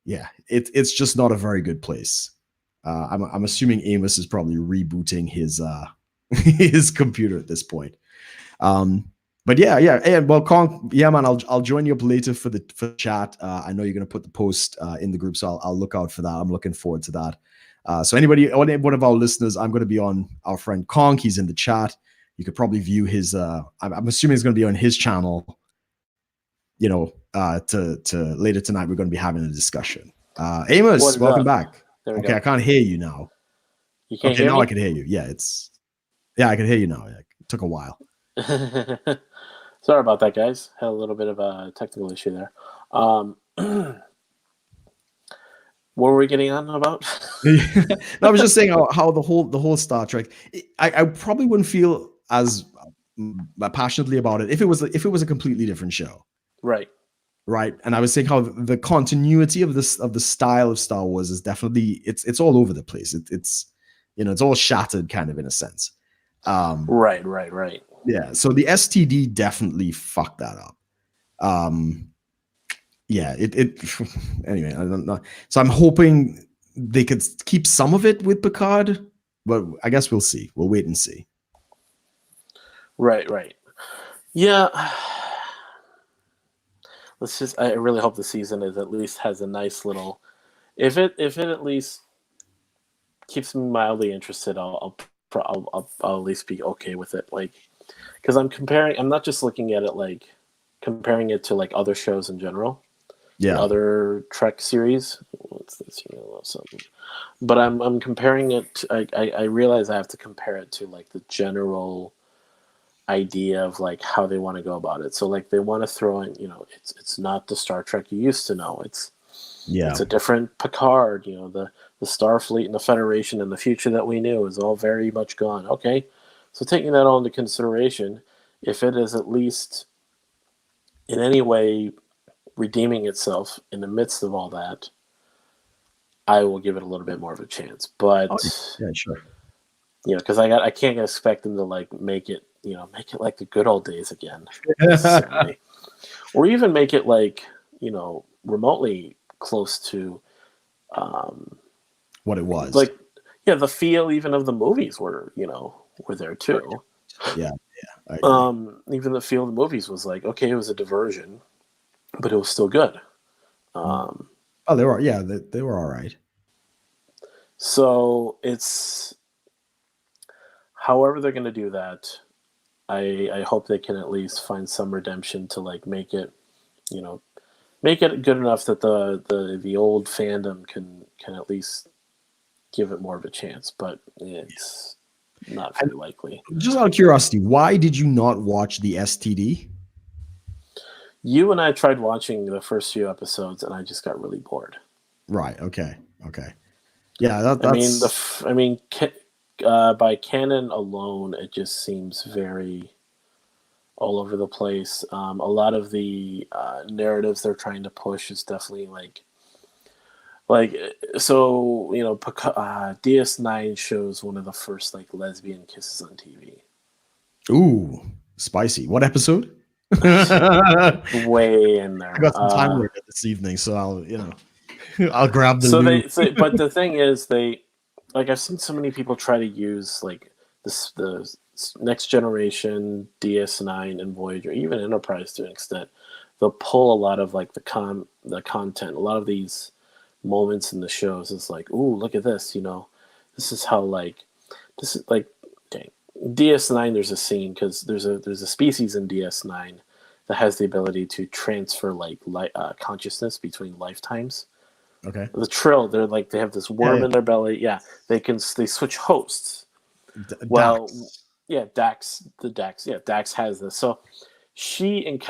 Yeah, it's just not a very good place. I'm assuming Amos is probably rebooting his his computer at this point. But yeah, and well, Kong, yeah, man, I'll join you up later for the chat. I know you're gonna put the post in the group, so I'll look out for that. I'm looking forward to that. So one of our listeners, I'm going to be on our friend Kong. He's in the chat. You could probably view his. I'm assuming it's going to be on his channel. You know, to later tonight, we're going to be having a discussion. Amos, welcome back. Okay, I can't hear you now. You can't hear me? Now I can hear you. Yeah, I can hear you now. Yeah, it took a while. Sorry about that, guys. Had a little bit of a technical issue there. What were we getting on about? No, I was just saying how the whole Star Trek. I probably wouldn't feel as passionately about it if it was a completely different show. Right. And I was saying how the continuity of the style of Star Wars is definitely it's all over the place. It's it's all shattered kind of in a sense. Right. Yeah. So the STD definitely fucked that up. Yeah, anyway, I don't know. So I'm hoping they could keep some of it with Picard, but I guess we'll see. We'll wait and see. Right. Yeah. I really hope the season at least has a nice little, if it at least keeps me mildly interested, I'll at least be okay with it. Like, because I'm not just looking at it like comparing it to like other shows in general. Yeah. Other Trek series. What's this? Something. But I'm comparing it. I realize I have to compare it to like the general idea of like how they want to go about it. So like they want to throw in, it's not the Star Trek you used to know. It's a different Picard. The Starfleet and the Federation and the future that we knew is all very much gone. Okay, so taking that all into consideration, if it is at least in any way redeeming itself in the midst of all that, I will give it a little bit more of a chance. But yeah, sure. Because I can't expect them to like make it like the good old days again, or even make it like remotely close to what it was. Like the feel even of the movies were there too. Yeah. Even the feel of the movies was like, okay, it was a diversion, but it was still good. They were, they were all right. So it's however they're going to do that. I hope they can at least find some redemption to like make it good enough that the old fandom can at least give it more of a chance. But it's not very likely. Just out of curiosity, why did you not watch the STD? You and I tried watching the first few episodes, and I just got really bored. Right. Okay. Yeah. That's. By canon alone, it just seems very all over the place. A lot of the narratives they're trying to push is definitely DS9 shows one of the first like lesbian kisses on TV. Ooh, spicy. What episode? Way in there. I got some time work this evening, so I'll grab the. But the thing is, I've seen so many people try to use like the Next Generation, DS9, and Voyager, even Enterprise to an extent. They'll pull a lot of like the content, a lot of these moments in the shows. It's like, ooh, look at this. This is how okay. DS9. There's a scene because there's a species in DS9 that has the ability to transfer consciousness between lifetimes. Okay. The Trill, they have this worm in their belly. Yeah, they switch hosts. Dax. Dax has this. So she in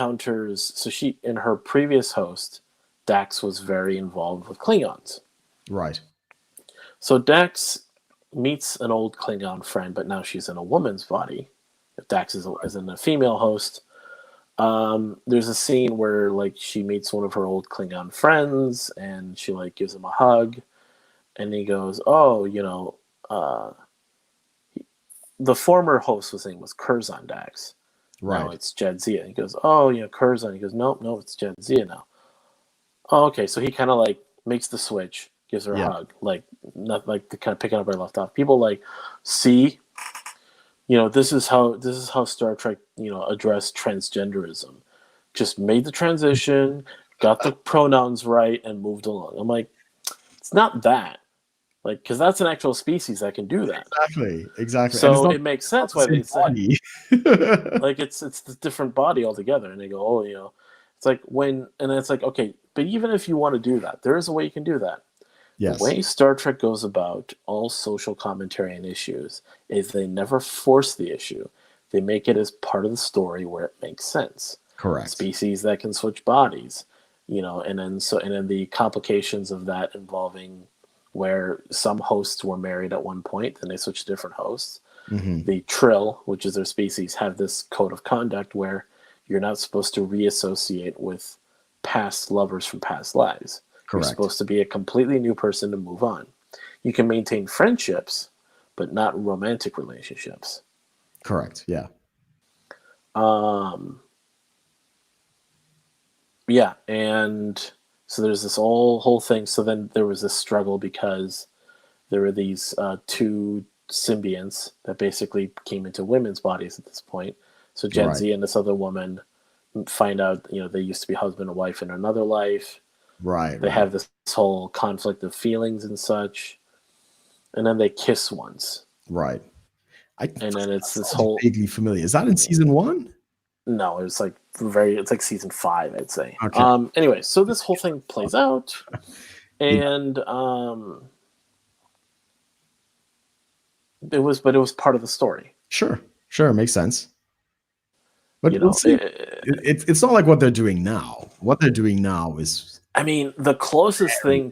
her previous host, Dax was very involved with Klingons. Right. So Dax meets an old Klingon friend, but now she's in a woman's body. If Dax is in a female host, There's a scene where like she meets one of her old Klingon friends, and she like gives him a hug, and he goes, "Oh, the former host was name was Curzon Dax. Right. Now it's Jadzia." He goes, "Oh, Curzon." He goes, "Nope, no, it's Jadzia now." Oh, okay. So he kind of like makes the switch, gives her a hug, like not like kind of picking up where I left off. People like see, this is how Star Trek addressed transgenderism. Just made the transition, got the pronouns right, and moved along. I'm like, it's not that. Like, because that's an actual species that can do that. Exactly. So it makes sense why they say, say, like, it's the different body altogether. And they go, oh, it's like and it's like, okay, but even if you want to do that, there is a way you can do that. yes. The way Star Trek goes about all social commentary and issues is they never force the issue. They make it as part of the story where it makes sense. Correct. Species that can switch bodies, and then the complications of that involving where some hosts were married at one point, then they switch to different hosts. Mm-hmm. The Trill, which is their species, have this code of conduct where you're not supposed to reassociate with past lovers from past lives. Correct. You're supposed to be a completely new person to move on. You can maintain friendships, but not romantic relationships. Correct. Yeah. Yeah, and so there's this whole thing. So then there was this struggle because there were these two symbionts that basically came into women's bodies at this point. So Jadzia and this other woman find out, they used to be husband and wife in another life. Right. They have this whole conflict of feelings and such. And then they kiss once. Right. And then it's this whole vaguely familiar. Is that in season 1? No, it's like season 5, I'd say. Okay. Anyway, so this whole thing plays out, and it was part of the story. Sure, makes sense. But it's not like what they're doing now. What they're doing now is, I mean, the closest thing in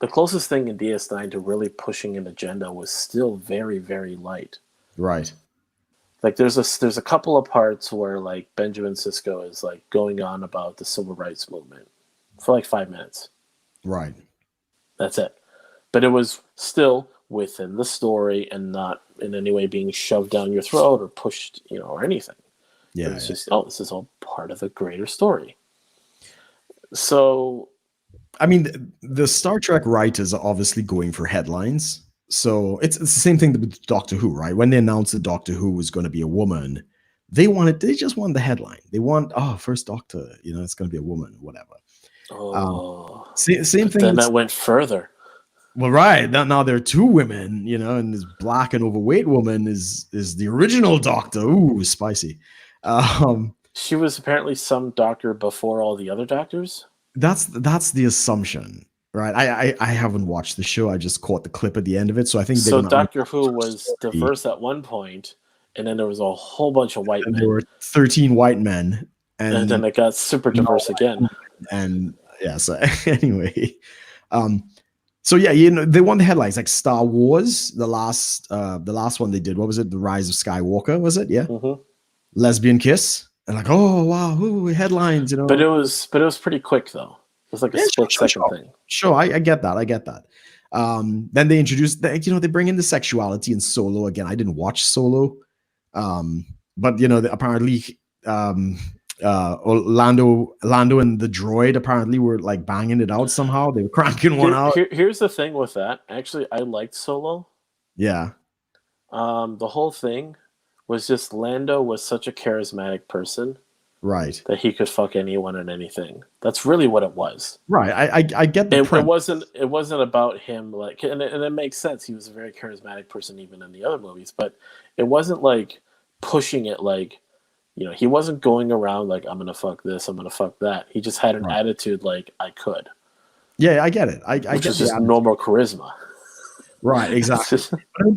DS9 to really pushing an agenda was still very, very light. Right. Like there's a couple of parts where like Benjamin Sisko is like going on about the civil rights movement for like 5 minutes. Right. That's it. But it was still within the story and not in any way being shoved down your throat or pushed, or anything. Yeah. It's just, this is all part of the greater story. So, I mean, the Star Trek writers are obviously going for headlines. So it's the same thing with Doctor Who, right? When they announced that Doctor Who was going to be a woman, they just wanted the headline. They want, first Doctor, it's going to be a woman, whatever. Same thing. Then that went further. Well, right. Now there are 2 women, and this black and overweight woman is the original Doctor. Ooh, spicy. She was apparently some doctor before all the other doctors. That's the assumption. Right, I haven't watched the show. I just caught the clip at the end of it, so I think Doctor Who was diverse at one point, and then there was a whole bunch of white men. There were 13 white men, and then it got super diverse again. And yeah, so anyway, so yeah, they won the headlines like Star Wars, the last one they did. What was it? The Rise of Skywalker, was it? Yeah, lesbian kiss, and like, oh wow, ooh, headlines, But it was pretty quick though. It was like a split second thing. Sure, I get that. Then they introduced, they bring in the sexuality in Solo again. I didn't watch Solo, but apparently, Lando and the droid apparently were like banging it out somehow. They were cranking one out. Here's the thing with that. Actually, I liked Solo. Yeah. The whole thing was just Lando was such a charismatic person. Right. That he could fuck anyone and anything. That's really what it was. Right. I get the premise. It wasn't about him like, and it makes sense. He was a very charismatic person even in the other movies, but it wasn't like pushing it like, he wasn't going around like, I'm gonna fuck this, I'm gonna fuck that. He just had an attitude like I could. Yeah, I get it. I get just normal charisma. Right, exactly. But I mean,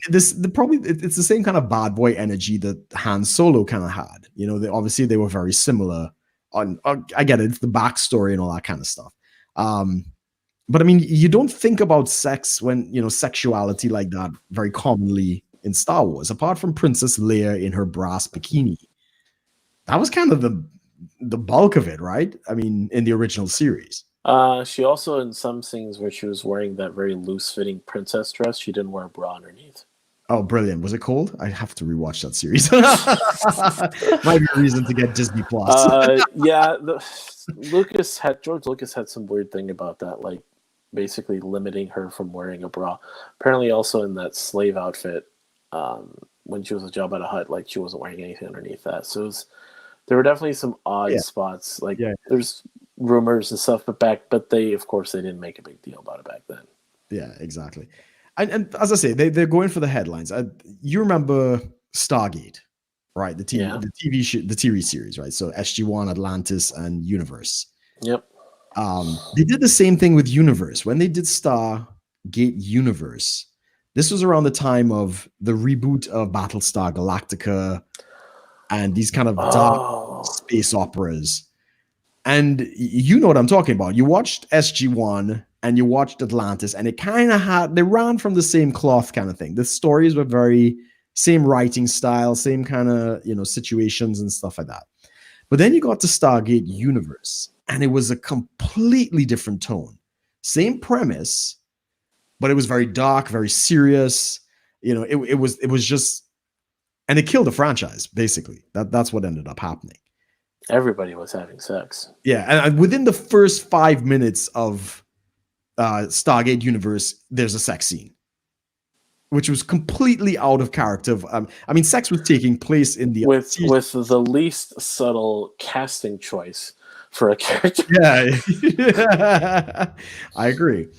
it's the same kind of bad boy energy that Han Solo kind of had. Obviously they were very similar. I get it, it's the backstory and all that kind of stuff. But I mean, you don't think about sex when sexuality like that very commonly in Star Wars, apart from Princess Leia in her brass bikini. That was kind of the the bulk of it, right? I mean, in the original series. She also, in some scenes where she was wearing that very loose-fitting princess dress, she didn't wear a bra underneath. Oh, brilliant. Was it cold? I have to rewatch that series. Might be a reason to get Disney Plus. Yeah, George Lucas had some weird thing about that, like basically limiting her from wearing a bra. Apparently also in that slave outfit, when she was a Jabba the Hutt, like she wasn't wearing anything underneath that. So there were definitely some odd spots. Like there's rumors and stuff, but they, of course, they didn't make a big deal about it back then. Yeah, exactly. And as I say, they're going for the headlines. You remember Stargate, right? The TV series, right? So SG-1, Atlantis, and Universe. Yep. They did the same thing with Universe. When they did Stargate Universe, this was around the time of the reboot of Battlestar Galactica and these kind of dark space operas. And you know what I'm talking about. You watched SG-1 and you watched Atlantis, and it kind of they ran from the same cloth kind of thing. The stories were very same writing style, same kind of, situations and stuff like that. But then you got to Stargate Universe, and it was a completely different tone. Same premise, but it was very dark, very serious. It was just, and it killed the franchise, basically. That's what ended up happening. Everybody was having sex. Yeah, and within the first 5 minutes of Stargate Universe, there's a sex scene, which was completely out of character. Sex was taking place in the with the least subtle casting choice for a character. Yeah, I agree,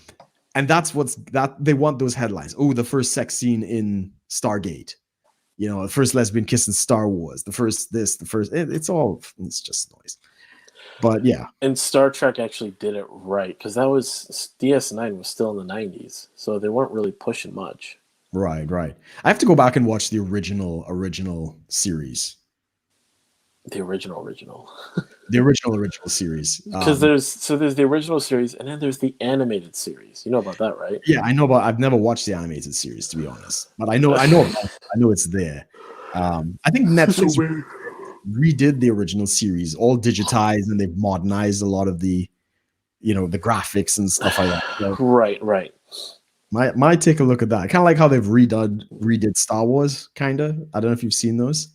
and that's they want those headlines. Oh, the first sex scene in Stargate. The first lesbian kiss in Star Wars, the first this, the first, it's just noise. But yeah. And Star Trek actually did it right, because that was, DS9 was still in the 90s, so they weren't really pushing much. Right. I have to go back and watch the original series. The original. The original series. Because there's the original series, and then there's the animated series. You know about that, right? Yeah, I know I've never watched the animated series, to be honest, but I know it's there. I think Netflix redid the original series, all digitized, and they've modernized a lot of the, the graphics and stuff like that. So right. Might take a look at that. Kind of like how they've redid Star Wars. Kind of. I don't know if you've seen those.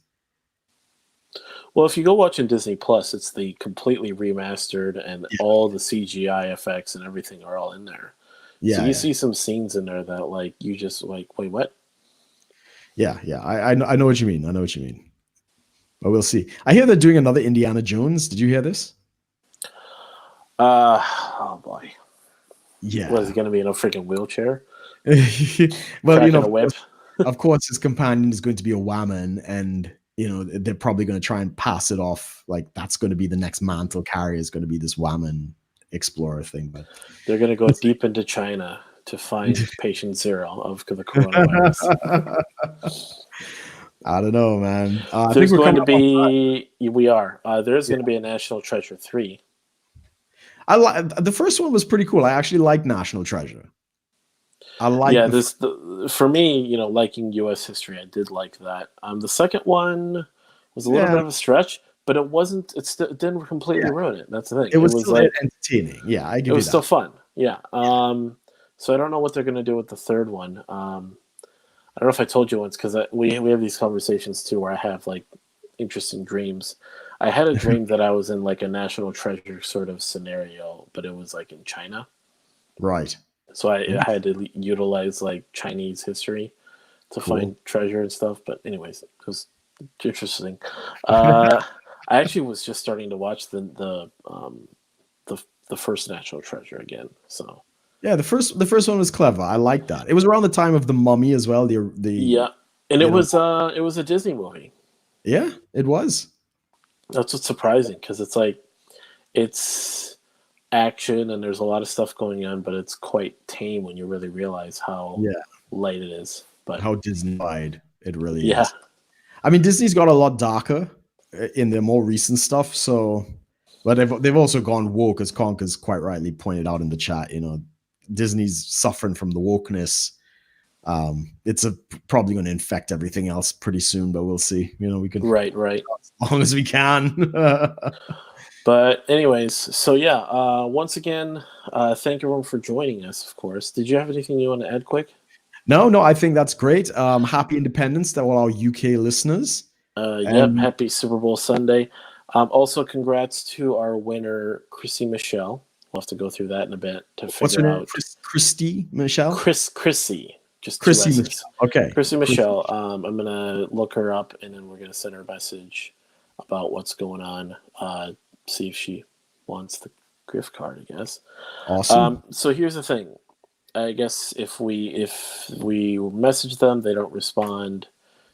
Well, if you go watch on Disney Plus, it's the completely remastered, and all the CGI effects and everything are all in there. Yeah, so you see some scenes in there that, like, you just like, wait, what? Yeah. I know what you mean. But we'll see. I hear they're doing another Indiana Jones. Did you hear this? Oh boy. Yeah. Was he going to be in a freaking wheelchair? Well, of course, his companion is going to be a woman, and they're probably going to try and pass it off like that's going to be the next mantle carrier, is going to be this woman explorer thing. But they're going to go deep into China to find patient zero of the coronavirus. I don't know, man. There's going to be. We are. There's going to be a National Treasure 3. The first one was pretty cool. I actually liked National Treasure. For me, liking U.S. history, I did like that. The second one was a little bit of a stretch, but it wasn't. It didn't completely ruin it. That's the thing. It was still like entertaining. Yeah, I give you that. It was still fun. Yeah. So I don't know what they're going to do with the third one. I don't know if I told you once, because we have these conversations too, where I have like interesting dreams. I had a dream that I was in like a National Treasure sort of scenario, but it was like in China. Right. So I had to utilize like Chinese history to find treasure and stuff. But anyways, it was interesting. I actually was just starting to watch the first National Treasure again. So yeah, the first one was clever. I like that. It was around the time of The Mummy as well. It was a Disney movie. Yeah, it was. That's what's surprising, because it's like it's action and there's a lot of stuff going on, but it's quite tame when you really realize how light it is. But how Disney-fied it really is. I mean, Disney's got a lot darker in their more recent stuff. So, but they've also gone woke, as Conker's quite rightly pointed out in the chat. Disney's suffering from the wokeness. It's probably going to infect everything else pretty soon, but we'll see. We can right as long as we can. But anyways, so yeah, once again, thank everyone for joining us, of course. Did you have anything you want to add quick? No, I think that's great. Happy Independence to all our UK listeners. Yep, happy Super Bowl Sunday. Also, congrats to our winner, Chrissy Michelle. We'll have to go through that in a bit to What's her figure name? out. Christy Michelle? Chrissy. Just Chrissy two S's. Michelle. Okay. Chrissy Michelle. I'm going to look her up, and then we're going to send her a message about what's going on. See if she wants the gift card, I guess. Awesome. So here's the thing. I guess if we message them, they don't respond,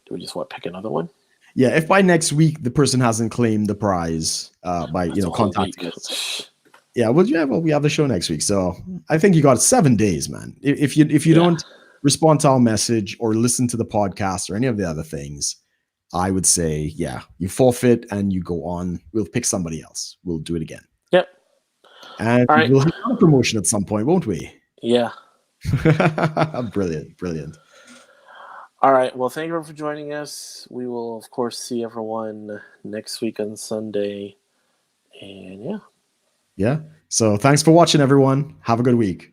do we just pick another one? Yeah, if by next week the person hasn't claimed the prize by contacting us. Yeah, we have the show next week. So I think you got 7 days, man. If you don't respond to our message or listen to the podcast or any of the other things, I would say, you forfeit and you go on. We'll pick somebody else. We'll do it again. Yep. And we'll have a promotion at some point, won't we? Yeah. Brilliant. All right. Well, thank you for joining us. We will, of course, see everyone next week on Sunday. And yeah. So thanks for watching, everyone. Have a good week.